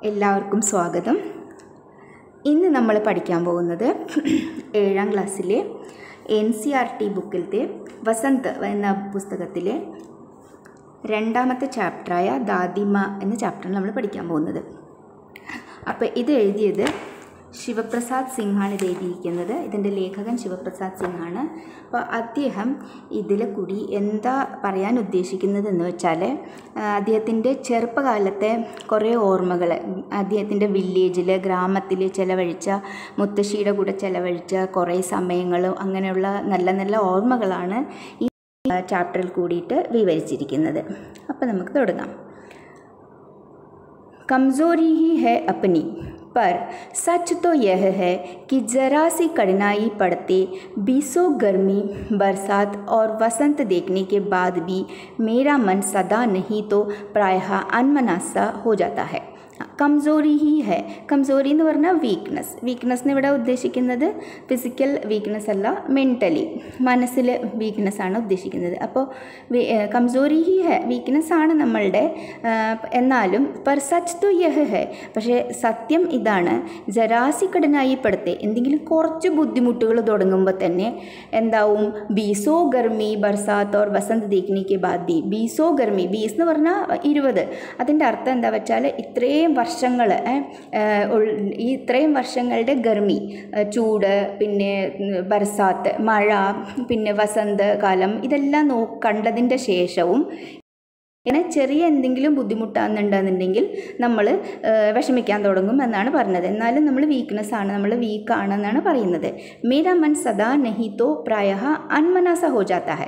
എല്ലാവർക്കും സ്വാഗതം. ഇന്ന് നമ്മൾ പഠിക്കാൻ പോകുന്നത് 7ാം ക്ലാസ്സിലെ NCERT ബുക്കിലത്തെ വസന്ത് എന്ന പുസ്തകത്തിലെ 2ാമത്തെ ചാപ്റ്ററായ ദാദിമ എന്ന ചാപ്റ്ററാണ് നമ്മൾ പഠിക്കാൻ പോകുന്നത്. അപ്പോൾ ഇത് എഴുതിയത് ശിവപ്രസാദ് സിംഗാണ് ഇത് എഴുതിയിരിക്കുന്നത്. ഇതിൻ്റെ ലേഖകൻ ശിവപ്രസാദ് സിംഗാണ്. അപ്പോൾ അദ്ദേഹം ഇതിൽ കൂടി എന്താ പറയാൻ ഉദ്ദേശിക്കുന്നത് എന്ന് വെച്ചാൽ അദ്ദേഹത്തിൻ്റെ ചെറുപ്പകാലത്തെ കുറേ ഓർമ്മകൾ, അദ്ദേഹത്തിൻ്റെ വില്ലേജിൽ ഗ്രാമത്തിൽ ചിലവഴിച്ച, മുത്തശ്ശിയുടെ കൂടെ ചിലവഴിച്ച കുറേ സമയങ്ങളും അങ്ങനെയുള്ള നല്ല നല്ല ഓർമ്മകളാണ് ഈ ചാപ്റ്ററിൽ കൂടിയിട്ട് വിവരിച്ചിരിക്കുന്നത്. അപ്പോൾ നമുക്ക് തുടങ്ങാം. कमज़ोरी ही है अपनी, पर सच तो यह है कि ज़रा सी कठिनाई पड़ते बीसों गर्मी, बरसात और वसंत देखने के बाद भी मेरा मन सदा नहीं तो प्रायः अनमना सा हो जाता है. കംസോറി ഹി ഹെ, കംസോറി എന്ന് പറഞ്ഞാൽ വീക്ക്നെസ്. വീക്ക്നെസ്സിന് ഇവിടെ ഉദ്ദേശിക്കുന്നത് ഫിസിക്കൽ വീക്ക്നെസ് അല്ല, മെൻ്റലി മനസ്സിൽ വീക്ക്നെസ്സാണ് ഉദ്ദേശിക്കുന്നത്. അപ്പോൾ കംസോറി ഹി ഹെ വീക്ക്നെസ്സാണ് നമ്മളുടെ, എന്നാലും പർ സച്ച് തോ യഹ് ഹെ, പക്ഷേ സത്യം ഇതാണ്, ജരാസി കഠിനായി പെടുത്തെ എന്തെങ്കിലും കുറച്ച് ബുദ്ധിമുട്ടുകൾ തുടങ്ങുമ്പോൾ തന്നെ എന്താവും, ബീസോ ഗർമി ബർസാത്ത് ഓർ വസന്ത് ദേഖ്നെ കെ ബാദ് ബി, ബീസോ ഗർമി, ബീസ് എന്ന് പറഞ്ഞാൽ 20, അതിൻ്റെ അർത്ഥം എന്താ വെച്ചാൽ ഇത്രയും വർഷങ്ങൾ, ഈ ഇത്രയും വർഷങ്ങളുടെ ഗർമി, ചൂട്, പിന്നെ ബർസാത്ത് മഴ, പിന്നെ വസന്ത കാലം, ഇതെല്ലാം കണ്ടതിൻ്റെ ശേഷവും ഇങ്ങനെ ചെറിയ എന്തെങ്കിലും ബുദ്ധിമുട്ടാകുന്നുണ്ടെന്നുണ്ടെങ്കിൽ നമ്മൾ വിഷമിക്കാൻ തുടങ്ങും എന്നാണ് പറഞ്ഞത്. എന്നാലും നമ്മൾ വീക്ക്നെസ്സാണ്, നമ്മൾ വീക്കാണെന്നാണ് പറയുന്നത്. മേരാ മൻ സദാ നഹി തോ പ്രായഃ അൻമനാസ ഹോ ജാത്താ ഹെ.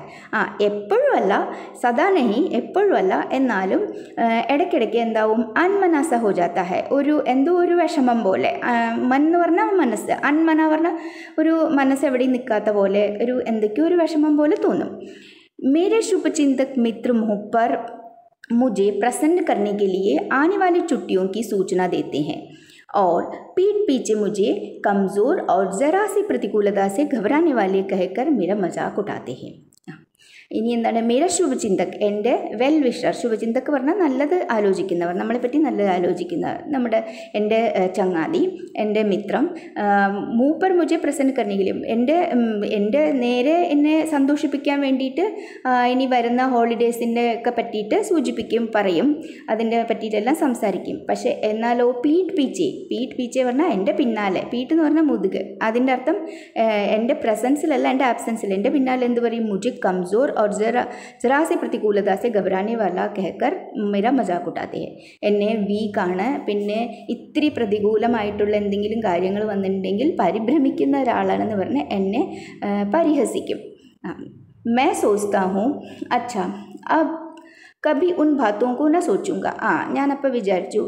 എപ്പോഴും അല്ല, സദാ നഹി എപ്പോഴും അല്ല, എന്നാലും ഇടയ്ക്കിടയ്ക്ക് എന്താവും, അൻമനാസ ഹോ ജാത്താ ഹെ, ഒരു എന്തോ ഒരു വിഷമം പോലെ. മൻ എന്ന് പറഞ്ഞാൽ മനസ്സ്, അൻമന പറഞ്ഞാൽ ഒരു മനസ്സ് എവിടെയും നിൽക്കാത്ത പോലെ, ഒരു എന്തൊക്കെയോ ഒരു വിഷമം പോലെ തോന്നും. मेरे शुभचिंतक मित्र मुँह पर मुझे प्रसन्न करने के लिए आने वाली छुट्टियों की सूचना देते हैं और पीठ पीछे मुझे कमज़ोर और ज़रा सी प्रतिकूलता से घबराने वाले कहकर मेरा मजाक उड़ाते हैं. ഇനി എന്താണ്, മേര ശുഭചിന്തക്, എൻ്റെ വെൽ വിഷർ. ശുഭചിന്തക് പറഞ്ഞാൽ നല്ലത് ആലോചിക്കുന്നവർ, നമ്മളെപ്പറ്റി നല്ലത് ആലോചിക്കുന്നവർ, എൻ്റെ ചങ്ങാതി, എൻ്റെ മിത്രം. മൂപ്പർ മുझे പ്രസന്ന കർണിക്കലും, എൻ്റെ നേരെ എന്നെ സന്തോഷിപ്പിക്കാൻ വേണ്ടിയിട്ട് ഇനി വരുന്ന ഹോളിഡേയ്സിൻ്റെ ഒക്കെ പറ്റിയിട്ട് സൂചിപ്പിക്കും, പറയും, അതിൻ്റെ പറ്റിയിട്ടെല്ലാം സംസാരിക്കും. പക്ഷേ എന്നാലോ പീഠ് പീച്ചെ പറഞ്ഞാൽ എൻ്റെ പിന്നാലെ, പീഠ് എന്ന് പറഞ്ഞാൽ മുതുക്, അതിൻ്റെ അർത്ഥം എൻ്റെ പ്രസൻസിലല്ല, എൻ്റെ ആബ്സെൻസിൽ, എൻ്റെ പിന്നാലെ എന്ത് പറയും, മുझे कमज़ोर और जरा से प्रतिकूलता से घबराने वाला कहकर मेरा मजाक उठाते हैं. എന്നെ വീക്കാണ്, പിന്നെ ഇത്തിരി പ്രതികൂലമായിട്ടുള്ള എന്തെങ്കിലും കാര്യങ്ങൾ വന്നിട്ടുണ്ടെങ്കിൽ പരിഭ്രമിക്കുന്ന ഒരാളാണെന്ന് പറഞ്ഞ് എന്നെ പരിഹസിക്കും. मैं सोचता हूँ अच्छा अब കബി ഉൻ ബാത്തോങ്കോ ന സോച്ചൂങ്ക. ഞാനപ്പോൾ വിചാരിച്ചു,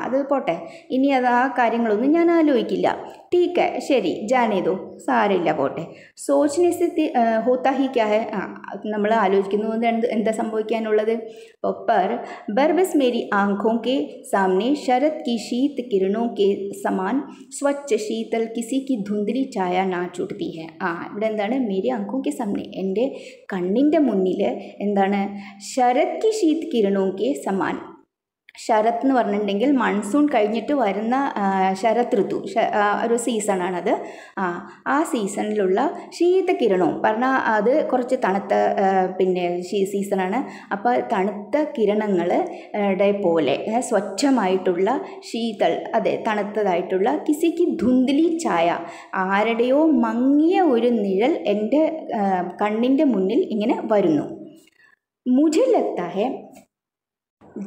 അത് പോട്ടെ, ഇനി അത് ആ കാര്യങ്ങളൊന്നും ഞാൻ ആലോചിക്കില്ല. ടീക്ക് ഹെ, ശരി, ജാനേതോ, സാരമില്ല, പോട്ടെ. സോച്ച്നെ സെ ഹോത്താ ഹി ക്യാ ഹെ, നമ്മൾ ആലോചിക്കുന്നത് എന്താ സംഭവിക്കാനുള്ളത്. पर बरबस मेरी आँखों के सामने शरद की शीत किरणों के समान स्वच्छ शीतल किसी की धुंधली छाया नाच उठती है. ഇവിടെ എന്താണ്, മേരി ആँखों के सामने, എൻ്റെ കണ്ണിൻ്റെ മുന്നിൽ എന്താണ്, ശരത് കി ഷീത് കിരണോ കെ സമാൻ. ശരത് എന്ന് പറഞ്ഞിട്ടുണ്ടെങ്കിൽ മൺസൂൺ കഴിഞ്ഞിട്ട് വരുന്ന ശരത് ഋതു, ഒരു സീസണാണത്. ആ സീസണിലുള്ള ശീതകിരണവും പറഞ്ഞാൽ അത് കുറച്ച് തണുത്ത പിന്നെ സീസണാണ്. അപ്പോൾ തണുത്ത കിരണങ്ങളുടെ പോലെ സ്വച്ഛമായിട്ടുള്ള ശീതൾ, അതെ, തണുത്തതായിട്ടുള്ള കിസിക്ക് ധുന്ദലി ഛായ, ആരുടെയോ മങ്ങിയ ഒരു നിഴൽ എൻ്റെ കണ്ണിൻ്റെ മുന്നിൽ ഇങ്ങനെ വരുന്നു. മുझे लगता है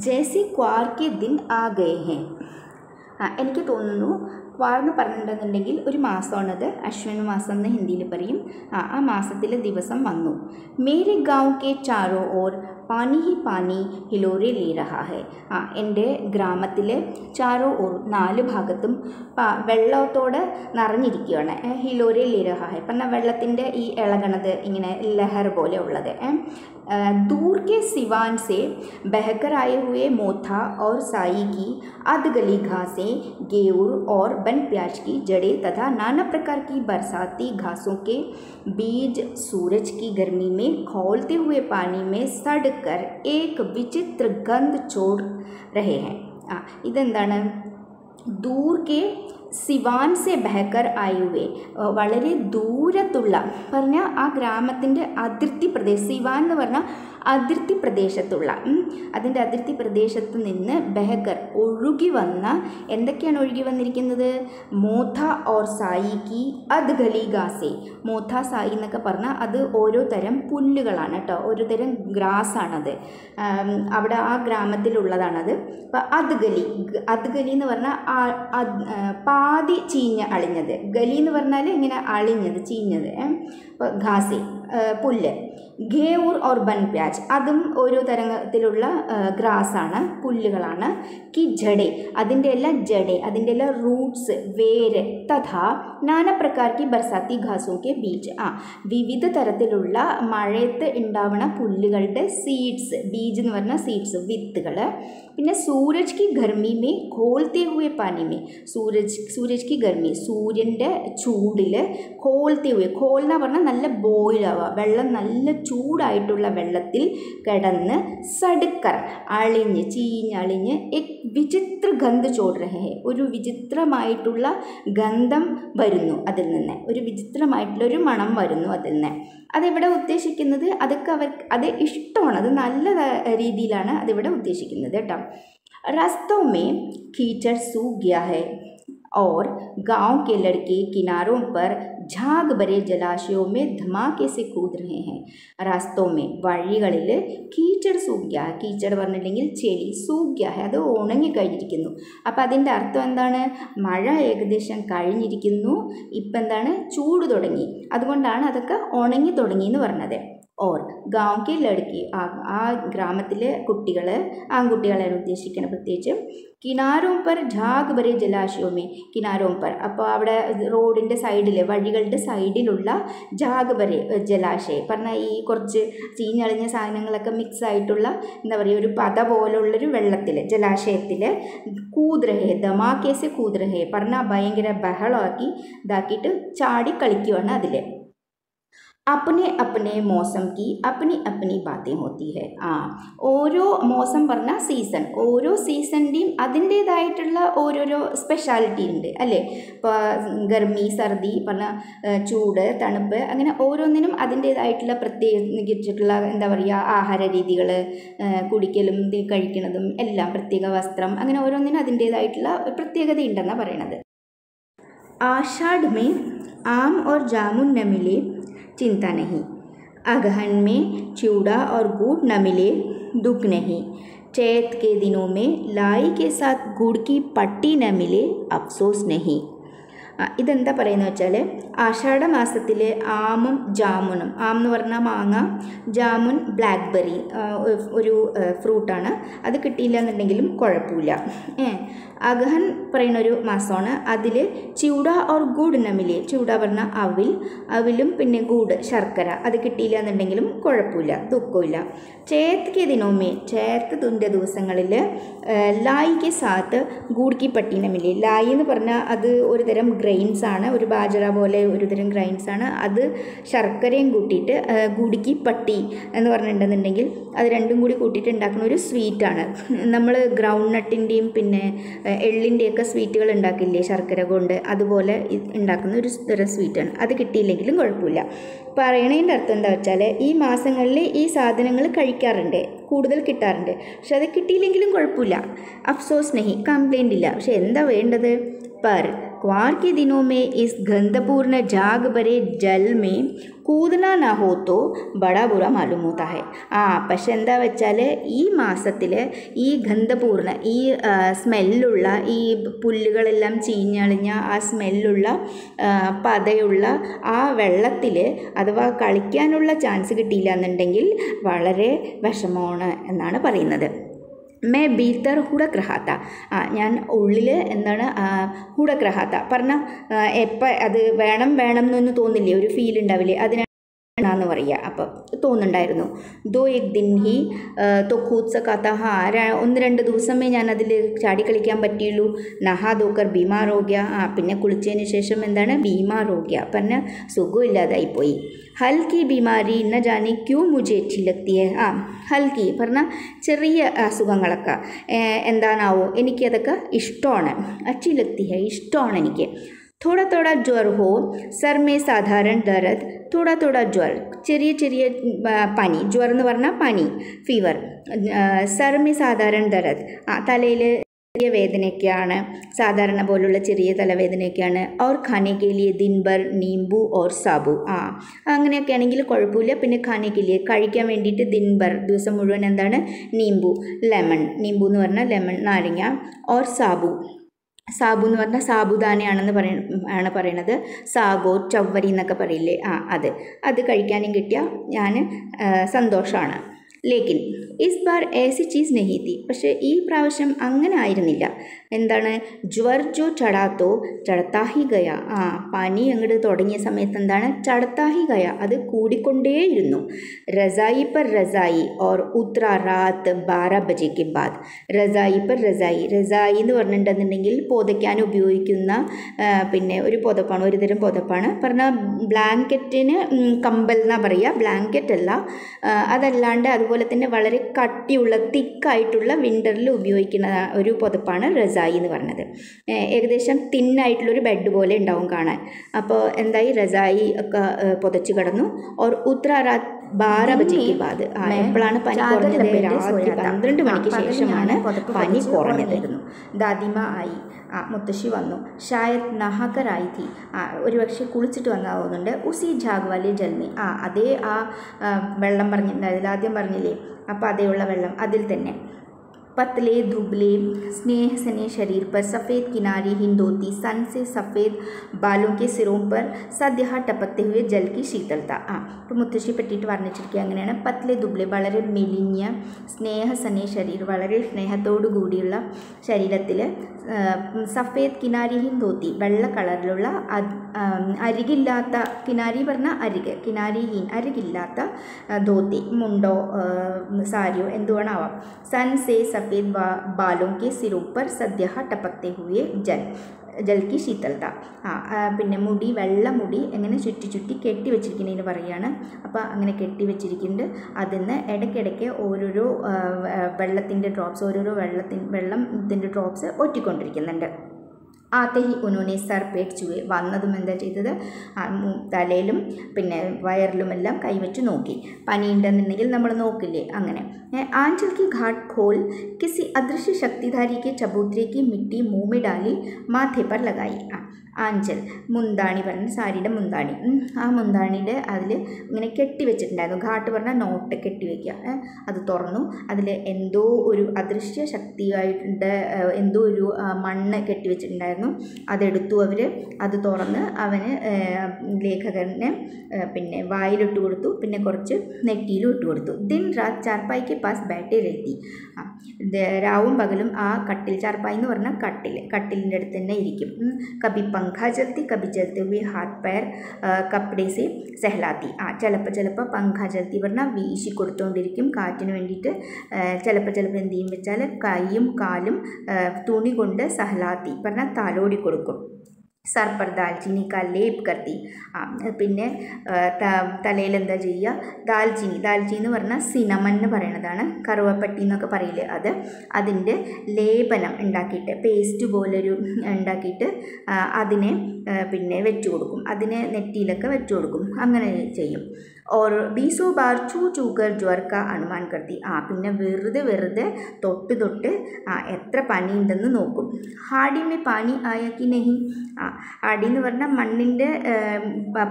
ജैസി ക്വാർ കെ ദിൻ ആ ഗയേ ഹെ. എനിക്ക് തോന്നുന്നു, ക്വാർ എന്ന് പറഞ്ഞിട്ടുണ്ടെന്നുണ്ടെങ്കിൽ ഒരു മാസമാണത്, അശ്വിൻ മാസം എന്ന് ഹിന്ദിയിൽ പറയും. ആ മാസത്തിലെ ദിവസം വന്നു. മേരെ ഗാവ് കെ ചാരോ ഓർ പാനി ഹി പാനി ഹിലോരെ ലേ രഹാ ഹെ. എൻ്റെ ഗ്രാമത്തിൽ ചാരോ ഓർ, 4 ഭാഗത്തും വെള്ളത്തോടെ നിറഞ്ഞിരിക്കുകയാണ്. ഹിലോരെ ലേ രഹാ ഹെ പറഞ്ഞാൽ വെള്ളത്തിൻ്റെ ഈ ഇളകണത് ഇങ്ങനെ ലഹർ പോലെ ഉള്ളത്. दूर के सिवान से बहकर आए हुए मोथा और साई की अधगली घासें, गेहूँ और बन प्याज की जड़ें तथा नाना प्रकार की बरसाती घासों के बीज सूरज की गर्मी में खौलते हुए पानी में सड़कर एक विचित्र गंध छोड़ रहे हैं. ഇതെന്താണ്, दूर के സിവാൻ സെ ബഹക്കർ ആയുവേ വളരെ ദൂരത്തുള്ള പറഞ്ഞാൽ ആ ഗ്രാമത്തിൻ്റെ അതിർത്തി പ്രദേശം, സിവാൻ എന്ന് പറഞ്ഞാൽ അതിർത്തി പ്രദേശത്തുള്ള അതിൻ്റെ അതിർത്തി പ്രദേശത്ത് നിന്ന് ബഹക്കർ ഒഴുകി വന്ന എന്തൊക്കെയാണ് ഒഴുകി വന്നിരിക്കുന്നത്? മോഥ ഓർ സായി കി അദ്ഗലി ഗാസെ. മോഥ സായി എന്നൊക്കെ പറഞ്ഞാൽ അത് ഓരോ തരം പുല്ലുകളാണ് കേട്ടോ, ഓരോ തരം ഗ്രാസാണത്. അവിടെ ആ ഗ്രാമത്തിലുള്ളതാണത്. അപ്പോൾ അദ്ഗലി, അദ്ഗലി എന്ന് പറഞ്ഞാൽ പാതി ചീഞ്ഞ അളിഞ്ഞത്, ഗലി എന്ന് പറഞ്ഞാൽ ഇങ്ങനെ അളിഞ്ഞത് ചീഞ്ഞത്. അപ്പോൾ ഘാസെ പുല്ല്. ഗേവൂർ ഓർ ബൻ പ്യാജ് അതും ഓരോ തരത്തിലുള്ള ഗ്രാസാണ്, പുല്ലുകളാണ്. കി ജഡെ അതിൻ്റെ എല്ലാം ജഡെ അതിൻ്റെ എല്ലാം റൂട്ട്സ് വേര്. തഥാ നാനാ പ്രകാർ കി ബർസാത്തി ഘാസോ കെ ബീജ് വിവിധ തരത്തിലുള്ള മഴയത്ത് ഉണ്ടാവുന്ന പുല്ലുകളുടെ സീഡ്സ്, ബീജ് എന്ന് പറഞ്ഞാൽ സീഡ്സ് വിത്തുകൾ. പിന്നെ സൂരജ് കി ഗർമി മേ ഖോൽത്തെ ഹുവെ പാനി മേ സൂരജ് കി ഗർമി സൂര്യൻ്റെ ചൂടിൽ ഖോൽത്തെ ഹുവെ ഖോൽ എന്ന് പറഞ്ഞാൽ നല്ല ബോയിൽ ആവുക, വെള്ളം നല്ല ചൂടായിട്ടുള്ള വെള്ളത്തിൽ കിടന്ന് സടുക്കർ അളിഞ്ഞ് ചീഞ്ഞളിഞ്ഞ് എക് വിചിത്ര ഗന്ധ ചോട് രഹേ ഹെ ഒരു വിചിത്രമായിട്ടുള്ള ഗന്ധം വരുന്നു അതിൽ നിന്ന്, ഒരു വിചിത്രമായിട്ടുള്ളൊരു മണം വരുന്നു അതിൽ നിന്ന്. അതിവിടെ ഉദ്ദേശിക്കുന്നത് അതൊക്കെ അത് ഇഷ്ടമാണ്, അത് നല്ല രീതിയിലാണ് അതിവിടെ ഉദ്ദേശിക്കുന്നത് കേട്ടോ. रास्तों में कीचड़ सूख गया है और गांव के लड़के किनारों पर झाग भरे जलाशयों में धमाके से कूद रहे हैं. रास्तों में വഴികളിൽ കീച്ചട് സൂഗ്യ, കീച്ചട് പറഞ്ഞില്ലെങ്കിൽ ചെളി, സൂഗ്യ അത് ഉണങ്ങിക്കഴിഞ്ഞിരിക്കുന്നു. അപ്പോൾ അതിൻ്റെ അർത്ഥം എന്താണ്? മഴ ഏകദേശം കഴിഞ്ഞിരിക്കുന്നു, ഇപ്പം എന്താണ് ചൂട് തുടങ്ങി, അതുകൊണ്ടാണ് അതൊക്കെ ഉണങ്ങി തുടങ്ങി എന്ന് പറഞ്ഞത്. ഓർ ഗാവ് കെ ലड़की ആ ഗ്രാമത്തിലെ കുട്ടികൾ, ആൺകുട്ടികളെയാണ് ഉദ്ദേശിക്കുന്നത് പ്രത്യേകിച്ച്. കിനാരോം പർ ജാഗ് ഭരെ ജലാശയോമേ കിനാരോം പർ അപ്പോൾ അവിടെ റോഡിൻ്റെ സൈഡിൽ വഴികളുടെ സൈഡിലുള്ള ജാഗ് ഭരെ ജലാശയം പറഞ്ഞാൽ ഈ കുറച്ച് ചീഞ്ഞളിഞ്ഞ സാധനങ്ങളൊക്കെ മിക്സ് ആയിട്ടുള്ള എന്താ പറയുക ഒരു പത പോലുള്ളൊരു വെള്ളത്തിൽ ജലാശയത്തിൽ കൂദ്രഹേ ദമാക്കേസ് കൂദ്രഹേ പറഞ്ഞാൽ ഭയങ്കര ബഹളമാക്കി ഇതാക്കിയിട്ട് ചാടി കളിക്കുവാണ് അതിൽ. अपने अपने मौसम की अपनी अपनी बातें होती है. ഓരോ മോസം പറഞ്ഞാൽ സീസൺ, ഓരോ സീസണിൻ്റെയും അതിൻ്റേതായിട്ടുള്ള ഓരോരോ സ്പെഷ്യാലിറ്റി ഉണ്ട് അല്ലേ. ഇപ്പോൾ ഗർമി സർദി പറഞ്ഞാൽ ചൂട് തണുപ്പ് അങ്ങനെ ഓരോന്നിനും അതിൻ്റേതായിട്ടുള്ള പ്രത്യേകിച്ചിട്ടുള്ള എന്താ പറയുക ആഹാര രീതികൾ, കുടിക്കലും കഴിക്കുന്നതും എല്ലാം, പ്രത്യേക വസ്ത്രം, അങ്ങനെ ഓരോന്നിനും അതിൻ്റേതായിട്ടുള്ള പ്രത്യേകതയുണ്ടെന്നാണ് പറയണത്. ആഷാഢ് മേ ആം ഓർ ജാമുൻ ന മിലെ चिंता नहीं, अगहन में चिवड़ा और गुड़ न मिले दुख नहीं, चैत के दिनों में लाई के साथ गुड़ की पट्टी न मिले अफसोस नहीं. ഇതെന്താ പറയുന്നത് വെച്ചാൽ ആഷാഢ മാസത്തിൽ ആമും ജാമുനും, ആം എന്ന് പറഞ്ഞാൽ മാങ്ങ, ജാമുൻ ബ്ലാക്ക്ബെറി ഒരു ഫ്രൂട്ടാണ്, അത് കിട്ടിയില്ല എന്നുണ്ടെങ്കിലും കുഴപ്പമില്ല. അഗഹൻ പറയുന്നൊരു മാസമാണ്. അതിൽ ചിവട ഓർ ഗുഡ് നമിലെ, ചിവട പറഞ്ഞാൽ അവിലും പിന്നെ ഗുഡ് ശർക്കര, അത് കിട്ടിയില്ല എന്നുണ്ടെങ്കിലും കുഴപ്പമില്ല, ദുഃഖമില്ല. ചേത്ക്ക് ദിനോമേ ചേർത്തതിൻ്റെ ദിവസങ്ങളിൽ ലായിക്ക് സാത്ത് ഗൂഡ്ക്ക് പട്ടീനമില്ലേ. ലായി എന്ന് പറഞ്ഞാൽ അത് ഒരു തരം ഗ്രെയിൻസ് ആണ്, ഒരു ബാജറ പോലെ ഒരു തരം ഗ്രെയിൻസ് ആണ്. അത് ശർക്കരയും കൂട്ടിയിട്ട് ഗുഡിക്ക് പട്ടി എന്ന് പറഞ്ഞിട്ടുണ്ടെന്നുണ്ടെങ്കിൽ അത് രണ്ടും കൂടി കൂട്ടിയിട്ട് ഉണ്ടാക്കുന്ന ഒരു സ്വീറ്റാണ്. നമ്മൾ ഗ്രൗണ്ട് നട്ടിൻ്റെയും പിന്നെ എള്ളിൻ്റെയൊക്കെ സ്വീറ്റുകൾ ഉണ്ടാക്കില്ലേ ശർക്കര കൊണ്ട്, അതുപോലെ ഉണ്ടാക്കുന്ന ഒരു തരം സ്വീറ്റാണ്. അത് കിട്ടിയില്ലെങ്കിലും കുഴപ്പമില്ല. പറയണതിൻ്റെ അർത്ഥം എന്താ വെച്ചാൽ ഈ മാസങ്ങളിൽ ഈ സാധനങ്ങൾ കഴിക്കാറുണ്ട്, കൂടുതൽ കിട്ടാറുണ്ട്, പക്ഷെ അത് കിട്ടിയില്ലെങ്കിലും കുഴപ്പമില്ല. അഫ്സോസ് നഹി, കംപ്ലൈൻ്റ് ഇല്ല. പക്ഷെ എന്താ വേണ്ടത്? पर क्वार के दिनों में इस गंधपूर्ण जाग भरे जल में कूदना ना हो तो बड़ा बुरा मालूम होता है. പക്ഷെ എന്താ വെച്ചാൽ ഈ മാസത്തിൽ ഈ ഗന്ധപൂർണ്ണ ഈ സ്മെല്ലുള്ള ഈ പുല്ലുകളെല്ലാം ചീഞ്ഞളിഞ്ഞ ആ സ്മെല്ലുള്ള പതയുള്ള ആ വെള്ളത്തിൽ അഥവാ കളിക്കാനുള്ള ചാൻസ് കിട്ടിയില്ല എന്നുണ്ടെങ്കിൽ വളരെ വിഷമമാണ് എന്നാണ് പറയുന്നത്. മേ ഭീത്തർ ഹുടക്രഹാത്ത, ഞാൻ ഉള്ളിൽ എന്താണ് ഹുടക്രഹാത്ത പറഞ്ഞാൽ എപ്പോൾ അത് വേണം എന്നൊന്നും തോന്നില്ലേ, ഒരു ഫീൽ ഉണ്ടാവില്ലേ, അതിനാണ് എന്ന് പറയുക. അപ്പം തോന്നുന്നുണ്ടായിരുന്നു. ദോ എക് ദിൻ ഹി തോ ഖൂദ് സക്കാത്ത, ഒന്ന് രണ്ട് ദിവസമേ ഞാൻ അതിൽ ചാടി കളിക്കാൻ പറ്റിയുള്ളൂ. നഹാ ദോക്കർ ബീമാർ ഹോ ഗയ, പിന്നെ കുളിച്ചതിന് ശേഷം എന്താണ് ബീമാർ ഹോ ഗയ, പറഞ്ഞ സുഖമില്ലാതായിപ്പോയി. ഹൽക്കി ബീമാരി ന ജാനി ക്യൂ മുझे अच्छी लगती है. ഹൽക്കി പറഞ്ഞാൽ ചെറിയ അസുഖങ്ങളൊക്കെ എന്താണാവോ എനിക്കതൊക്കെ ഇഷ്ടമാണ്. അച്ചി ലഗ്തി ഹൈ, ഇഷ്ടമാണ് എനിക്ക്. थोड़ा थोड़ा ज्वर हो, सर में साधारण दर्द, थोड़ा थोड़ा ज्वर, ചെറിയ ചെറിയ പനി, ജ്വർ എന്ന് പറഞ്ഞാൽ പനി, ഫീവർ. സർ में साधारण दर्द, തലയിൽ ചെറിയ വേദനയൊക്കെയാണ്, സാധാരണ പോലുള്ള ചെറിയ തലവേദനയൊക്കെയാണ്. और खाने के लिए दिन भर नींबू और साबु, അങ്ങനെയൊക്കെ ആണെങ്കിൽ കുഴപ്പമില്ല. പിന്നെ खाने के लिए കഴിക്കാൻ വേണ്ടിയിട്ട് दिन भर ദിവസം മുഴുവൻ എന്താണ് നീമ്പു, ലെമൺ, നീമ്പു എന്ന് പറഞ്ഞാൽ ലെമൺ, നാരങ്ങ. और साबു, സാബു എന്ന് പറഞ്ഞാൽ സാബുദാനയാണെന്ന് ആണ് പറയണത്. സാഗോ ചവ്വരി എന്നൊക്കെ പറയില്ലേ, അത് കഴിക്കാനും കിട്ടിയാൽ ഞാൻ സന്തോഷമാണ്. ലേക്കിൻ ഇസ് ബാർ ഏസി ചീസ് നഹി തി, പക്ഷേ ഈ പ്രാവശ്യം അങ്ങനെ ആയിരുന്നില്ല. എന്താണ് ജ്വർ ജോ ചടാത്തോ ചടത്താഹി ഗയ, പനി അങ്ങോട്ട് തുടങ്ങിയ സമയത്ത് എന്താണ് ചടത്താഹി ഗയ, അത് കൂടിക്കൊണ്ടേയിരുന്നു. റസായി പർ റസായി ഓർ ഉത്ര റാത്ത് 12 ബജെക്ക് ബാദ്. റസായി പർ റസായി, റസായി എന്ന് പറഞ്ഞിട്ടുണ്ടെന്നുണ്ടെങ്കിൽ പുതയ്ക്കാൻ ഉപയോഗിക്കുന്ന പിന്നെ ഒരു പുതപ്പാണ്, ഒരു തരം പുതപ്പാണ്. പറഞ്ഞാൽ ബ്ലാങ്കറ്റിന് കമ്പൽ എന്നാണ് പറയുക, ബ്ലാങ്കറ്റ് അല്ല. അതല്ലാണ്ട് അതുപോലെ തന്നെ വളരെ കട്ടിയുള്ള തിക്കായിട്ടുള്ള വിൻ്ററിൽ ഉപയോഗിക്കുന്ന ഒരു പുതപ്പാണ് റസായി എന്ന് പറഞ്ഞത്. ഏകദേശം തിന്നായിട്ടുള്ളൊരു ബെഡ് പോലെ ഉണ്ടാവും കാണാൻ. അപ്പോൾ എന്തായി റസായി ഒക്കെ പുതച്ച് കിടന്നു. ഓർ ഉത്ര രാത് 12 ബജെക്ക് ബാദ്, എപ്പോഴാണ് പനി കുറഞ്ഞത്? രാത്രി 12 മണിക്ക് ശേഷമാണ് പനി കുറഞ്ഞതായിരുന്നു. ദാദിമ ആയി, മുത്തശ്ശി വന്നു. ഷായത് നഹാക്കറായി തീ, ഒരുപക്ഷെ കുളിച്ചിട്ട് വന്നാവുന്നുണ്ട്. ഉസി ജാഗ്വാലി ജൽമി, അതേ വെള്ളം പറഞ്ഞിട്ടുണ്ടായിരുന്നില്ല ആദ്യം പറഞ്ഞില്ലേ, അപ്പോൾ അതേയുള്ള വെള്ളം അതിൽ തന്നെ. पतले धुबले स्नेह सने शरीर पर सफ़ेद किनारी हिंदोती, सन से सफ़ेद बालों के सिरों पर सद्यह टपकते हुए जल की शीतलता. ഇപ്പോൾ മുത്തശ്ശി പറ്റിയിട്ട് വർണ്ണിച്ചിരിക്കുക അങ്ങനെയാണ്. പത്ലെ ദുബ്ലെ, വളരെ മെലിഞ്ഞ, സ്നേഹ സനെ ശരീർ, വളരെ സ്നേഹത്തോടു കൂടിയുള്ള ശരീരത്തിൽ, സഫേദ് കിനാരി ഹിന്ദോത്തി, വെള്ള കളറിലുള്ള, അരികില്ലാത്ത, കിനാരി പറഞ്ഞാൽ അരിക്, കിനാരി ഹീൻ അരികില്ലാത്ത ധോത്തി, മുണ്ടോ സാരിയോ എന്തുവേണാവാം. സൻ സേ सफ़ेद बालों के सिरों पर सद्यह टपकते हुए ജൽ കി ശീതളത. പിന്നെ മുടി, വെള്ള മുടി എങ്ങനെ ചുറ്റി ചുറ്റി കെട്ടി വെച്ചിരിക്കുന്നതിന് പറയുകയാണ്. അപ്പോൾ അങ്ങനെ കെട്ടി വെച്ചിരിക്കുന്നുണ്ട്. അതിൽ നിന്ന് ഇടയ്ക്കിടയ്ക്ക് ഓരോരോ വെള്ളത്തിൻ്റെ ഡ്രോപ്സ്, ഓരോരോ വെള്ളത്തിൻ്റെ ഡ്രോപ്സ് ഒറ്റിക്കൊണ്ടിരിക്കുന്നുണ്ട്. ആത്തെ ഹി ഉനോനെ സർ പേട്ട് ചുവേ, വന്നതും എന്താ ചെയ്തത്, തലയിലും പിന്നെ വയറിലുമെല്ലാം കൈവച്ച് നോക്കി. പനിയുണ്ടെന്നുണ്ടെങ്കിൽ നമ്മൾ നോക്കില്ലേ, അങ്ങനെ. आंचल की घाट खोल किसी अदृश्य शक्तिधारी के चबूतरे की मिट्टी मुँह में डाली, माथे पर लगाई. ആഞ്ചൽ മുന്താണി പറഞ്ഞ സാരിയുടെ മുന്താണി, ആ മുന്താണിയുടെ അതിൽ ഇങ്ങനെ കെട്ടി വെച്ചിട്ടുണ്ടായിരുന്നു. ഘാട്ട് പറഞ്ഞാൽ നോട്ട് കെട്ടി വയ്ക്കുക. അത് തുറന്നു. അതിൽ എന്തോ ഒരു അദൃശ്യ ശക്തിയായിട്ട് എന്തോ ഒരു മണ്ണ് കെട്ടി വെച്ചിട്ടുണ്ടായിരുന്നു. അതെടുത്തു അവർ. അത് തുറന്ന് അവന് ലേഖകന് പിന്നെ വായിലിട്ട് കൊടുത്തു, പിന്നെ കുറച്ച് നെറ്റിയിലും ഇട്ട് കൊടുത്തു. ദിൻ രാത് ചാർപ്പായിക്ക് പാസ് ബാറ്റേ രഹത്തി, രാവും പകലും ആ കട്ടിൽ, ചാർപ്പായി എന്ന് പറഞ്ഞാൽ കട്ടിലിൻ്റെ അടുത്ത് തന്നെ ഇരിക്കും. കബി पंखा चलती, कभी चलते हुए हाथ पैर कपड़े से सहलाती. ചിലപ്പോൾ പങ്ക ചലത്തി പറഞ്ഞാൽ വീശി കൊടുത്തുകൊണ്ടിരിക്കും കാറ്റിന് വേണ്ടിയിട്ട്. ചിലപ്പോൾ എന്ത് ചെയ്യും വെച്ചാൽ കൈയും കാലും തുണി കൊണ്ട് സഹലാത്തി പറഞ്ഞാൽ തലോടി കൊടുക്കും. സർ പർ ദാൽച്ചീനി കാ ലേപ് കർത്തി, പിന്നെ തലയിൽ എന്താ ചെയ്യുക, ദാൽച്ചീനി എന്ന് പറഞ്ഞാൽ സിനമൺ എന്ന് പറയണതാണ്. കറുവപ്പട്ടി എന്നൊക്കെ പറയില്ലേ, അതിൻ്റെ ലേപനം ഉണ്ടാക്കിയിട്ട്, പേസ്റ്റ് പോലൊരു ഉണ്ടാക്കിയിട്ട് അതിനെ പിന്നെ വെച്ചു കൊടുക്കും. അതിനെ നെറ്റിയിലൊക്കെ വെച്ചു കൊടുക്കും. അങ്ങനെ ചെയ്യും. और 20 बार छू छू कर ज्वर का अनुमान करती, പിന്നെ വെറുതെ തൊട്ട് എത്ര പനി ഉണ്ടെന്ന് നോക്കും. ഹാഡി മേ പാനി ആയാക്കി നെഹി, ഹാഡി എന്ന് പറഞ്ഞാൽ മണ്ണിൻ്റെ